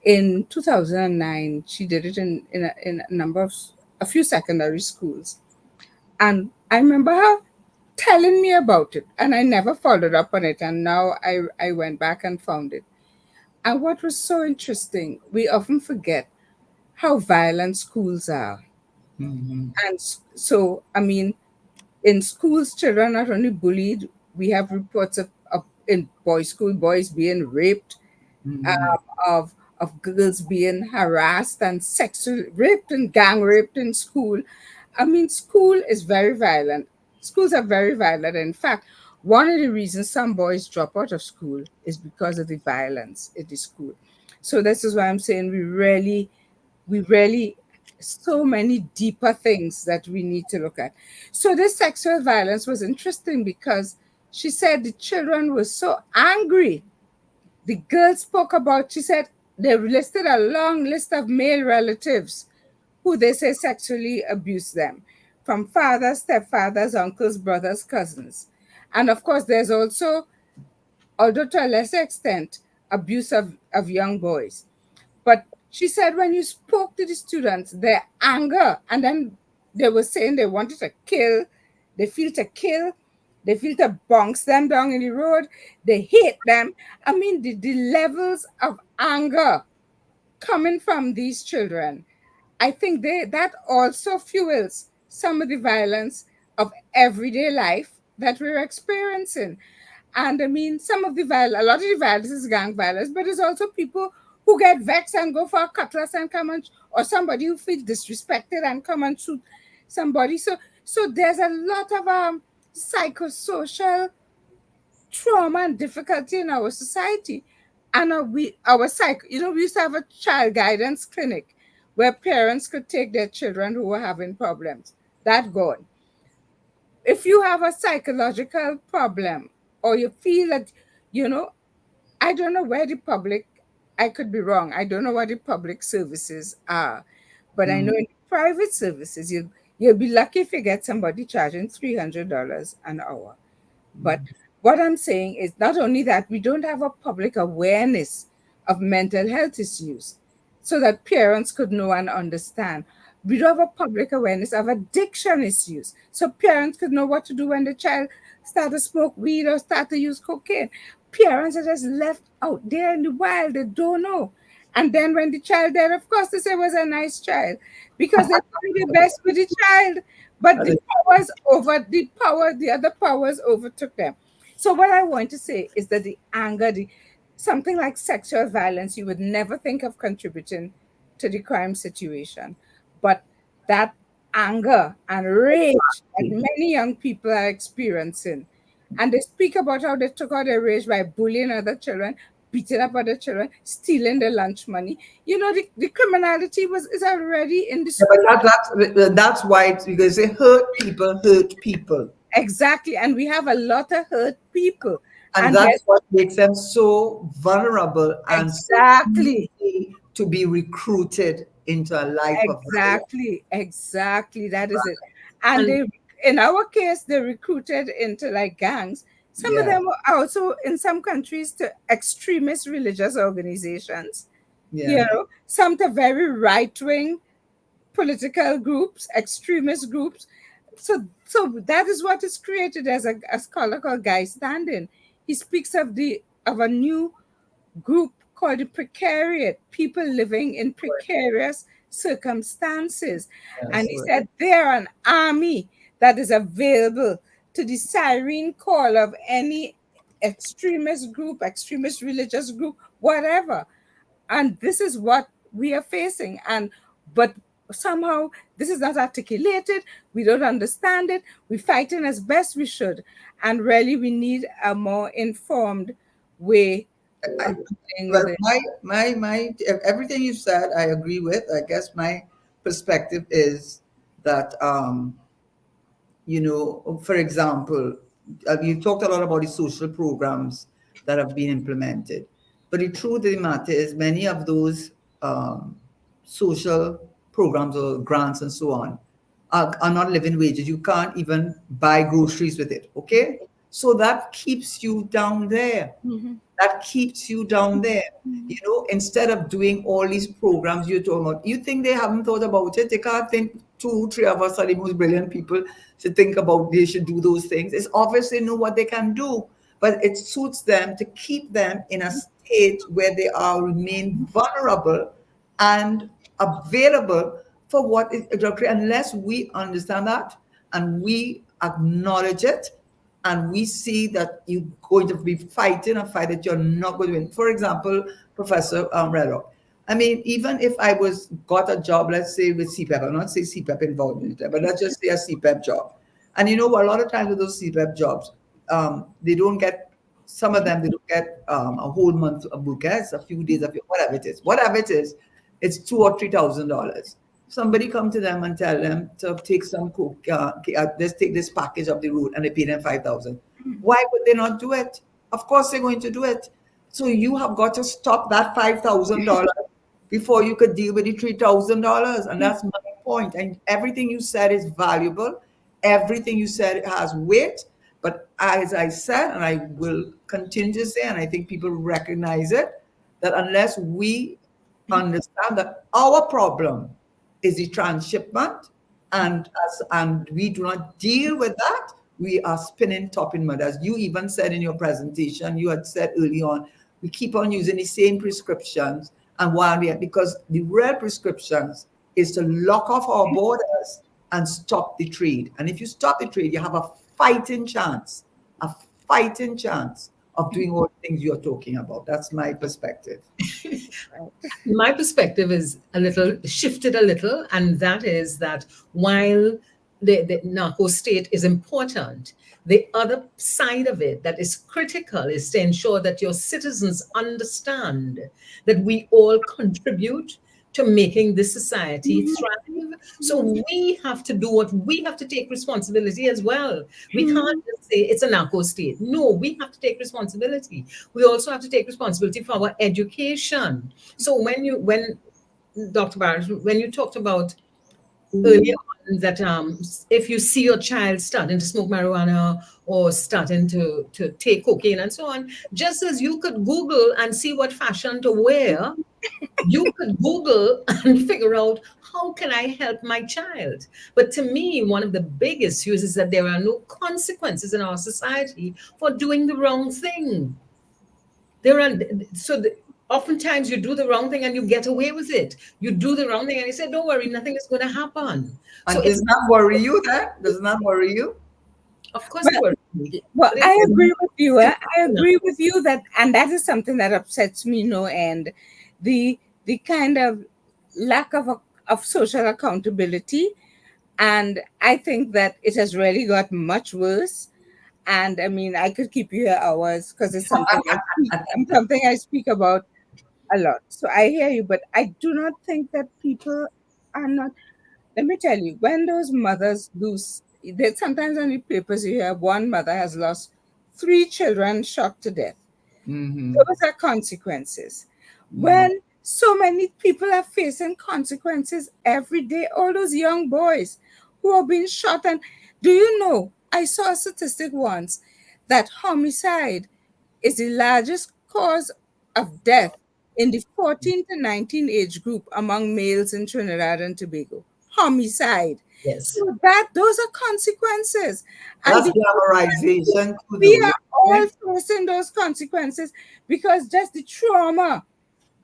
In 2009, she did it in a number of a few secondary schools. And I remember her telling me about it, and I never followed up on it. And now I went back and found it. And what was so interesting, we often forget how violent schools are. Mm-hmm. And so, I mean, in schools, children are not only bullied, we have reports of in boys' school, boys being raped, Mm-hmm. of girls being harassed and sexual raped and gang raped in school. I mean, school is very violent. Schools are very violent. In fact, one of the reasons some boys drop out of school is because of the violence in the school. So this is why I'm saying we really so many deeper things that we need to look at. So this sexual violence was interesting because she said the children were so angry. The girl spoke about, she said they listed a long list of male relatives who they say sexually abused them, from fathers, stepfathers, uncles, brothers, cousins. And of course, there's also, although to a lesser extent, abuse of young boys. But she said when you spoke to the students, their anger, and then they were saying they wanted to kill, they feel to kill, they feel to bounce them down in the road, they hate them. I mean, the levels of anger coming from these children, I think that also fuels some of the violence of everyday life that we're experiencing. And I mean, a lot of the violence is gang violence, but there's also people who get vexed and go for a cutlass and come and, or somebody who feels disrespected and come and shoot somebody. So there's a lot of psychosocial trauma and difficulty in our society. And we used to have a child guidance clinic where parents could take their children who were having problems. That gone. If you have a psychological problem or you feel that, you know, I don't know where the public, I could be wrong. I don't know what the public services are, but I know in private services, you'll be lucky if you get somebody charging $300 an hour. But what I'm saying is not only that, we don't have a public awareness of mental health issues so that parents could know and understand. We don't have a public awareness of addiction issues so parents could know what to do when the child start to smoke weed or start to use cocaine. Parents are just left out there in the wild, they don't know. And then when the child there, of course, they say was a nice child because they try their best with the child, but the other powers overtook them. So what I want to say is that the anger, something like sexual violence, you would never think of contributing to the crime situation, but that anger and rage that many young people are experiencing, and they speak about how they took out their rage by bullying other children, beating up other children, stealing their lunch money. You know, the criminality is already in the Yeah, school. but that's why it's because they hurt people. Exactly. And we have a lot of hurt people. And And that's there's what makes them so vulnerable and so exactly, easy to be recruited into a life of violence. exactly. That is it. And And in our case, they recruited into like gangs. Some of Yeah, them were also in some countries to extremist religious organizations, you yeah. know, some to very right wing political groups, extremist groups. So that is what is created as a scholar called Guy Standing. He speaks of a new group called the precariat, people living in precarious circumstances. And Yes, he right. said they're an army that is available to the siren call of any extremist group, extremist religious group, whatever. And this is what we are facing. But somehow this is not articulated, we don't understand it, we're fighting as best we should, and really we need a more informed way I, of dealing with well, it. my everything you said, I agree with. I guess my perspective is that for example, you talked a lot about the social programs that have been implemented. But the truth of the matter is, many of those social programs or grants and so on are not living wages. You can't even buy groceries with it. Okay. So that keeps you down there. Mhm. That keeps you down there. Instead of doing all these programs you're talking about, you think they haven't thought about it? They can't think two, three of us are the most brilliant people to think about they should do those things. It's obvious they know what they can do, but it suits them to keep them in a state where they are remain vulnerable and available for what is exactly, unless we understand that and we acknowledge it and we see that you're going to be fighting a fight that you're not going to win. For example, Professor Reddock. I mean, even if I was got a job, let's say with CPAP, I'll not say CPAP involved in it, but let's just say a CPAP job. And you know, a lot of times with those CPAP jobs, they don't get, some of them, they don't get a whole month of bouquets, a few days of whatever it is. Whatever it is, it's $2,000 or $3,000. Somebody come to them and tell them to take some coke, let's take this package up the road, and they pay them 5,000. Why would they not do it? Of course they're going to do it. So you have got to stop that $5,000 before you could deal with the $3,000. And that's my point. And everything you said is valuable. Everything you said has weight. But as I said, and I will continue to say, and I think people recognize it, that unless we understand that our problem is the transshipment, and we do not deal with that, we are spinning top in mud. As you even said in your presentation, you had said early on, we keep on using the same prescriptions, and while because the real prescriptions is to lock off our borders and stop the trade. And if you stop the trade, you have fighting chance, a fighting chance of doing all the things you're talking about. That's my perspective. My perspective is a little shifted a little, and that is that while the narco state is important, the other side of it that is critical is to ensure that your citizens understand that we all contribute to making this society thrive. So we have to do what we have to take responsibility as well. We can't just say it's a narco state. No, we have to take responsibility. We also have to take responsibility for our education. So when Dr. Barrett, when you talked about earlier on that if you see your child starting to smoke marijuana or starting to take cocaine and so on, just as you could Google and see what fashion to wear, you could Google and figure out how can I help my child. But to me, one of the big issues is that there are no consequences in our society for doing the wrong thing. There are oftentimes you do the wrong thing and you get away with it. You do the wrong thing and you say, "Don't worry, nothing is going to happen." And does not worry you then? Does not worry you? Of course, it worries me. Well, I agree with you. I agree with you that, and that is something that upsets me no end. The kind of lack of social accountability, and I think that it has really got much worse. And I mean, I could keep you here hours because it's something I speak about a lot. So I hear you, but I do not think that people are not. Let me tell you, when those mothers lose, that sometimes on the papers you hear one mother has lost 3 children shot to death. Those are consequences. When so many people are facing consequences every day, all those young boys who are being shot. And do you know, I saw a statistic once that homicide is the largest cause of death in the 14 to 19 age group among males in Trinidad and Tobago. Homicide. Yes. So those are consequences. That's And glamorization. we are all facing those consequences because just the trauma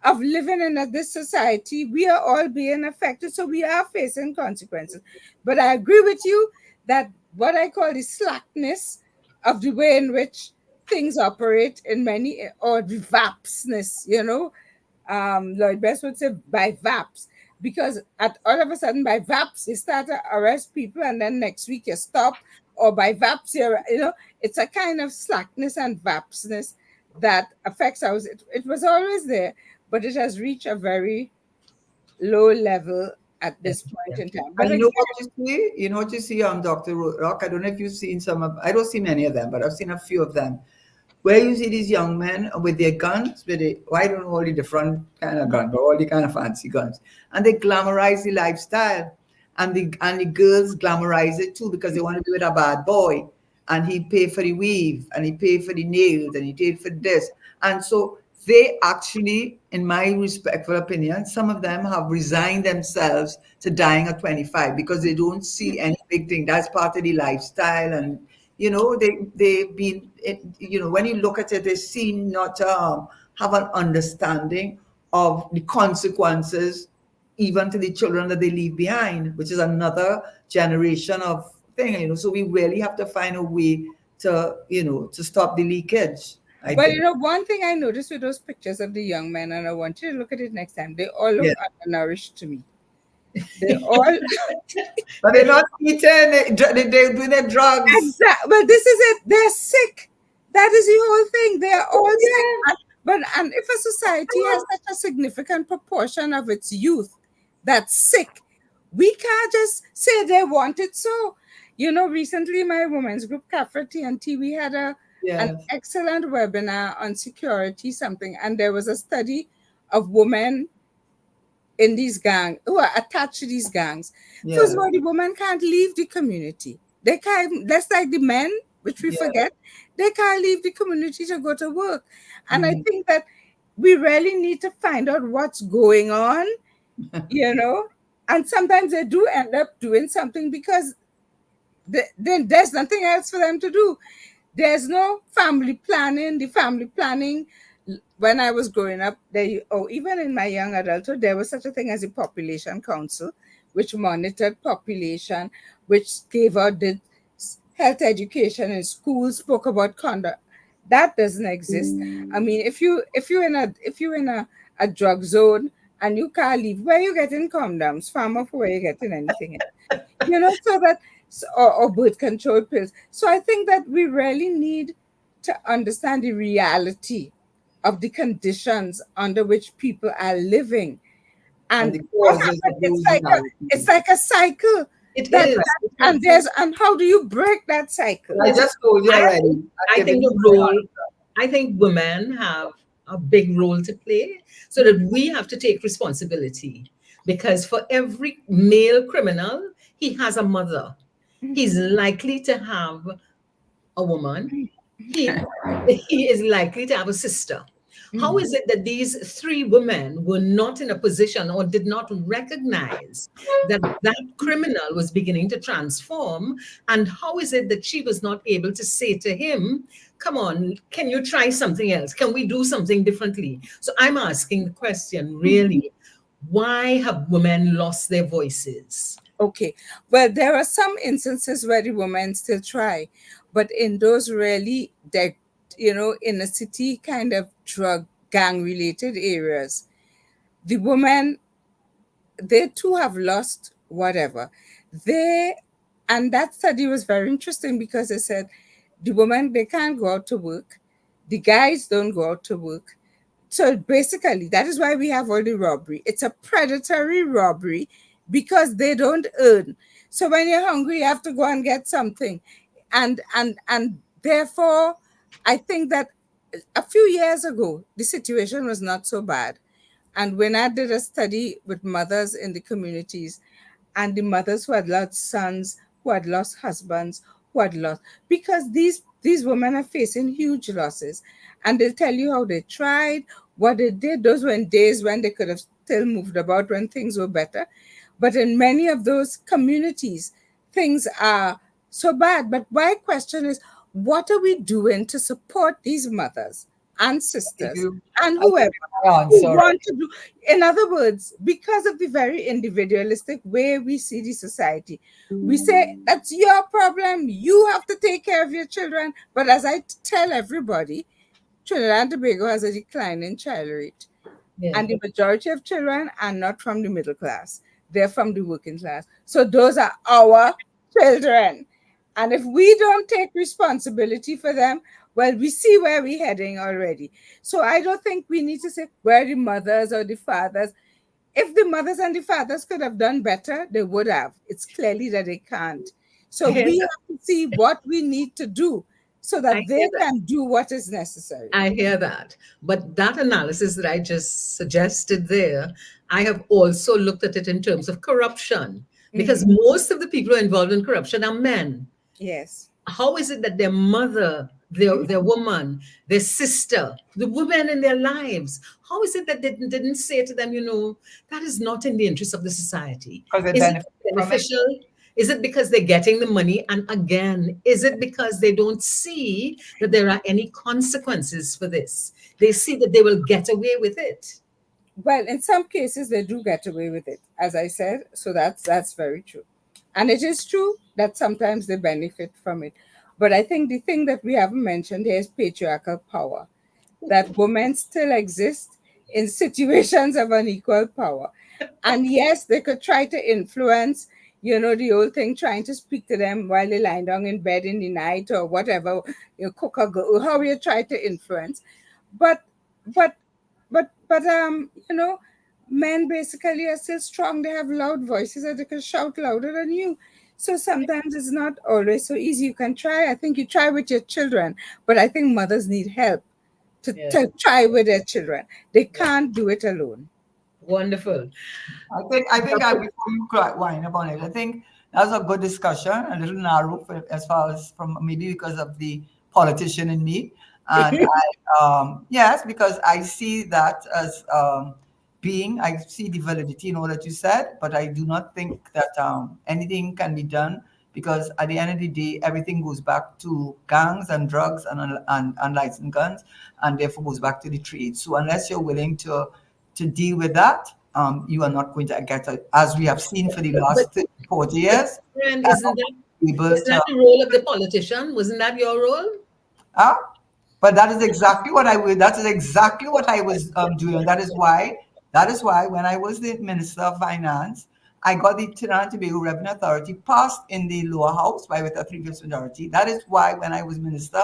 of living in this society, we are all being affected. So we are facing consequences. But I agree with you that what I call the slackness of the way in which things operate in many, or the vapsness, Lloyd Best would say by vaps, because at all of a sudden by vaps they start to arrest people and then next week you stop, or by vaps it's a kind of slackness and vapsness that affects us. It was always there, but it has reached a very low level at this point in time. But and you know what you see? You know what you see on Dr. Rock? I don't know if you've seen some of, I don't see many of them, but I've seen a few of them, where you see these young men with their guns, I don't know all the different kind of guns, but all the kind of fancy guns. And they glamorize the lifestyle. And the girls glamorize it too, because they want to be with a bad boy. And he pay for the weave, and he pay for the nails, and he paid for this. And so they actually, in my respectful opinion, some of them have resigned themselves to dying at 25 because they don't see any big thing. That's part of the lifestyle. And, they've been, when you look at it, they seem not have an understanding of the consequences, even to the children that they leave behind, which is another generation of thing. So we really have to find a way to, to stop the leakage, I Well, think. one thing I noticed with those pictures of the young men, and I want you to look at it next time, they all look Yeah. undernourished to me. They all But they're not eating, they're doing their drugs. exactly. Well, this is it. They're sick. That is the whole thing. They're all sick. And if a society has such a significant proportion of its youth that's sick, we can't just say they want it so. Recently my women's group, Cafe T&T, we had an Yeah. excellent webinar on security something, and there was a study of women in these gangs who are attached to these gangs. First Yeah. of all, the women can't leave the community. They can't, that's like the men, which we Yeah. forget, they can't leave the community to go to work. And I Mhm. think that we really need to find out what's going on, you know. And sometimes they do end up doing something because then there's nothing else for them to do. There's no family planning. The family planning, when I was growing up, even in my young adulthood, there was such a thing as a population council, which monitored population, which gave out the health education in schools, spoke about conduct. That doesn't exist. I mean, if you're in a drug zone and you can't leave, where you getting condoms? Farm off where you getting anything so that or birth control pills. So I think that we really need to understand the reality of the conditions under which people are living. And And the what causes happened, of it's those like a it's realities. like a cycle It that, is. that It and is. there's and how do you break that cycle? I just told you I already. think I've I given think you the my role. I think women have a big role to play, so that we have to take responsibility. Because for every male criminal, he has a mother. He's likely to have a woman. He he is likely to have a sister. How is it that these three women were not in a position or did not recognize that that criminal was beginning to transform? And how is it that she was not able to say to him, come on, can you try something else? Can we do something differently? So I'm asking the question really, why have women lost their voices? Okay. Well, there are some instances where the women still try, but in those really that in a city kind of drug gang related areas, the women, they too have lost whatever. They and that study was very interesting because they said the women, they can't go out to work, the guys don't go out to work. So basically, that is why we have all the robbery. It's a predatory robbery because they don't earn. So when you're hungry, you have to go and get something. And therefore, I think that a few years ago, the situation was not so bad. And when I did a study with mothers in the communities, and the mothers who had lost sons, who had lost husbands, who had lost, because these women are facing huge losses, and they'll tell you how they tried, what they did. Those were in days when they could have still moved about, when things were better. But in many of those communities, things are so bad. But my question is, what are we doing to support these mothers and sisters you. and I give whoever you my who answer want already. to do? In other words, because of the very individualistic way we see the society, we say that's your problem, you have to take care of your children. But as I tell everybody, Trinidad and Tobago has a decline in child rate, Yeah. and the majority of children are not from the middle class, they're from the working class. So those are our children, and if we don't take responsibility for them, well, we see where we're heading already. So I don't think we need to say where the mothers or the fathers. If the mothers and the fathers could have done better, they would have. It's clearly that they can't. I So hear we that. have to see what we need to do so I that hear they that. can do what is necessary. I hear that. But that analysis that I just suggested there, I have also looked at it in terms of corruption, because most of the people who are involved in corruption are men. Yes. How is it that their mother, their woman, their sister, the women in their lives, how is it that they didn't say to them, that is not in the interest of the society? Because they Is it benefit from it. beneficial? Is it because they're getting the money? And again, is it because they don't see that there are any consequences for this? They see that they will get away with it. Well, in some cases they do get away with it, as I said. So that's very true, and it is true that sometimes they benefit from it. But I think the thing that we haven't mentioned here is patriarchal power, that women still exist in situations of unequal power. And yes, they could try to influence, the old thing, trying to speak to them while they lie down in bed in the night or whatever, cook or go, how you try to influence. But, but, men basically are still strong. They have loud voices and they can shout louder than you. So sometimes it's not always so easy. You can try. I think you try with your children, but I think mothers need help Yeah. to try with their children. They can't do it alone. Wonderful. I before you cry, whine about it, I think that was a good discussion, a little narrow as far as from maybe because of the politician in me. And yes, because I see that as I see the validity in all that you said, but I do not think that anything can be done because at the end of the day, everything goes back to gangs and drugs and unlicensed guns, and therefore goes back to the trade. So unless you're willing to deal with that, you are not going to get it, as we have seen for the But, last 30, 40 but years. Karen, You're not able isn't to. that the role of the politician? Wasn't that your role? Huh? But that is exactly what I would. That is exactly what I was doing. That is why. That is why when I was the Minister of Finance, I got the Trinidad and Tobago Revenue Authority passed in the lower house by with a three-fifths majority. That is why when I was Minister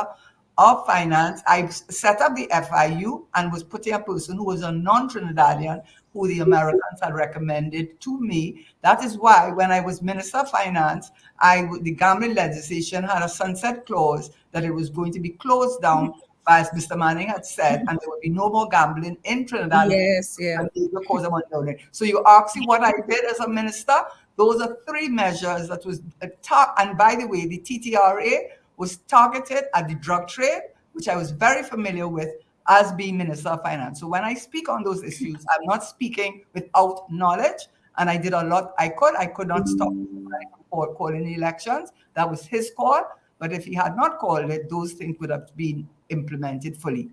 of Finance, I set up the FIU and was putting a person who was a non-Trinidadian who the Americans had recommended to me. That is why when I was Minister of Finance, the gambling legislation had a sunset clause that it was going to be closed down, as Mr. Manning had said, and there would be no more gambling in Trinidad Yes, yeah. and Tobago because of money. So you ask me what I did as a minister. Those are three measures that was and by the way, the TTRA was targeted at the drug trade, which I was very familiar with as being Minister of Finance. So when I speak on those issues, I'm not speaking without knowledge. And I did a lot. I could not stop for calling the elections. That was his call. But if he had not called it, those things would have been implemented fully.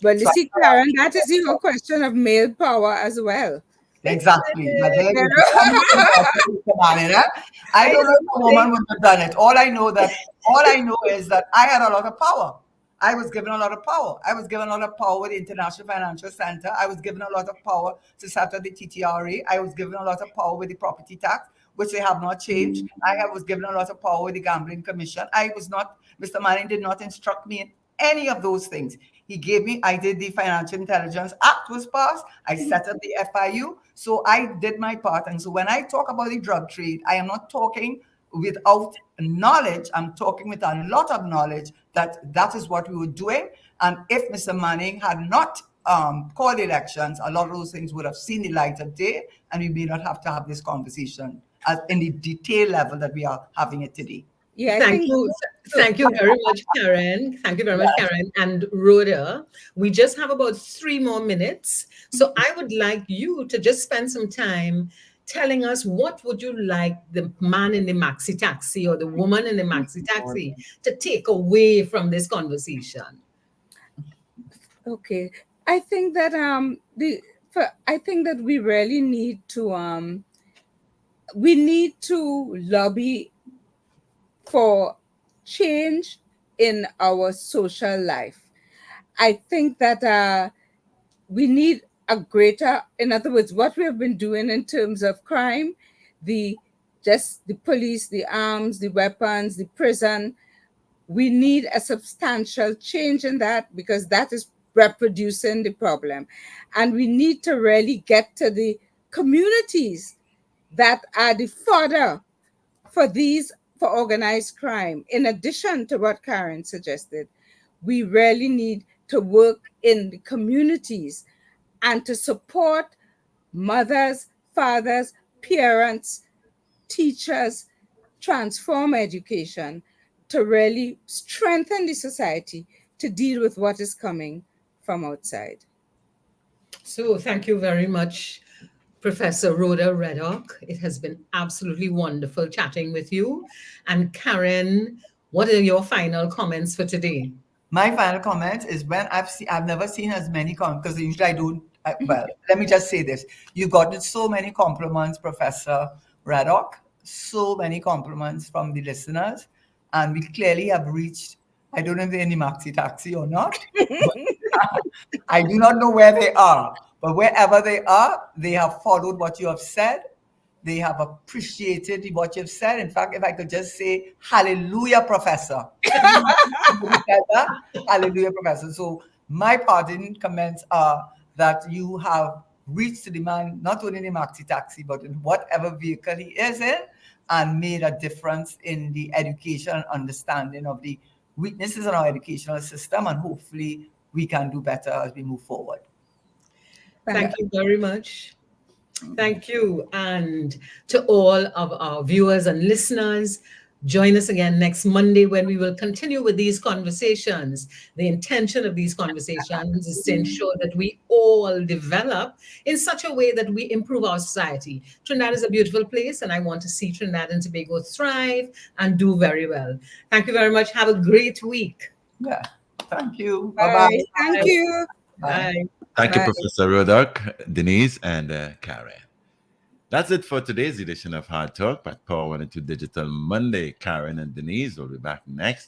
Well, you So see, Karen, that is the whole question of male power as well. exactly. But there You you go. I'm not interested in Somali, eh? I I don't know if a woman think would have done it. All I know is that I had a lot of power. I was given a lot of power. I was given a lot of power with the International Financial Center. I was given a lot of power to set up the TTRA. I was given a lot of power with the property tax, which they have not changed. Was given a lot of power with the Gambling Commission. Mr. Manning did not instruct me in any of those things. I did the Financial Intelligence Act was passed. I set up the FIU. So I did my part. And so when I talk about the drug trade, I am not talking without knowledge. I'm talking with a lot of knowledge that that is what we were doing. And if Mr. Manning had not called elections, a lot of those things would have seen the light of day, and we may not have to have this conversation as in the detail level that we are having it today. Yeah, I Thank think you. Thank you very much, Karen. Thank you very much, Karen and Rhoda. We just have about 3 more minutes. So I would like you to just spend some time telling us what would you like the man in the maxi taxi or the woman in the maxi taxi to take away from this conversation. okay. I think that I think that we need to lobby for change in our social life. I think that we need a greater, in other words, what we have been doing in terms of crime, the just the police, the arms, the weapons, the prison. We need a substantial change in that because that is reproducing the problem. And we need to really get to the communities that are the fodder for for organized crime. In addition to what Karen suggested, we really need to work in the communities and to support mothers, fathers, parents, teachers, transform education to really strengthen the society to deal with what is coming from outside. So thank you very much, Professor Rhoda Reddock. It has been absolutely wonderful chatting with you. And Karen, what are your final comments for today? My final comment is when I've never seen as many comments because usually I don't. Well, let me just say this: you gotten so many compliments, Professor Raddock. So many compliments from the listeners, and we clearly have reached. I don't know if they're in the maxi taxi or not. But I do not know where they are, but wherever they are, they have followed what you have said. They have appreciated what you've said. In fact, if I could just say, Hallelujah, Professor. Somebody said that. Hallelujah, Professor. So, my parting comments are that you have reached the man, not only in the maxi taxi, but in whatever vehicle he is in, and made a difference in the education and understanding of the weaknesses in our educational system. And hopefully, we can do better as we move forward. Thank you very much. Thank you. And to all of our viewers and listeners, join us again next Monday when we will continue with these conversations. The intention of these conversations is to ensure that we all develop in such a way that we improve our society. Trinidad is a beautiful place, and I want to see Trinidad and Tobago thrive and do very well. Thank you very much. Have a great week. Yeah. Thank you. Bye Bye. bye. Thank you. Bye. Bye. Thank you, Bye. Professor Rodok, Denise, and Karen. That's it for today's edition of Hard Talk by Power 102 Digital Monday. Karen and Denise will be back next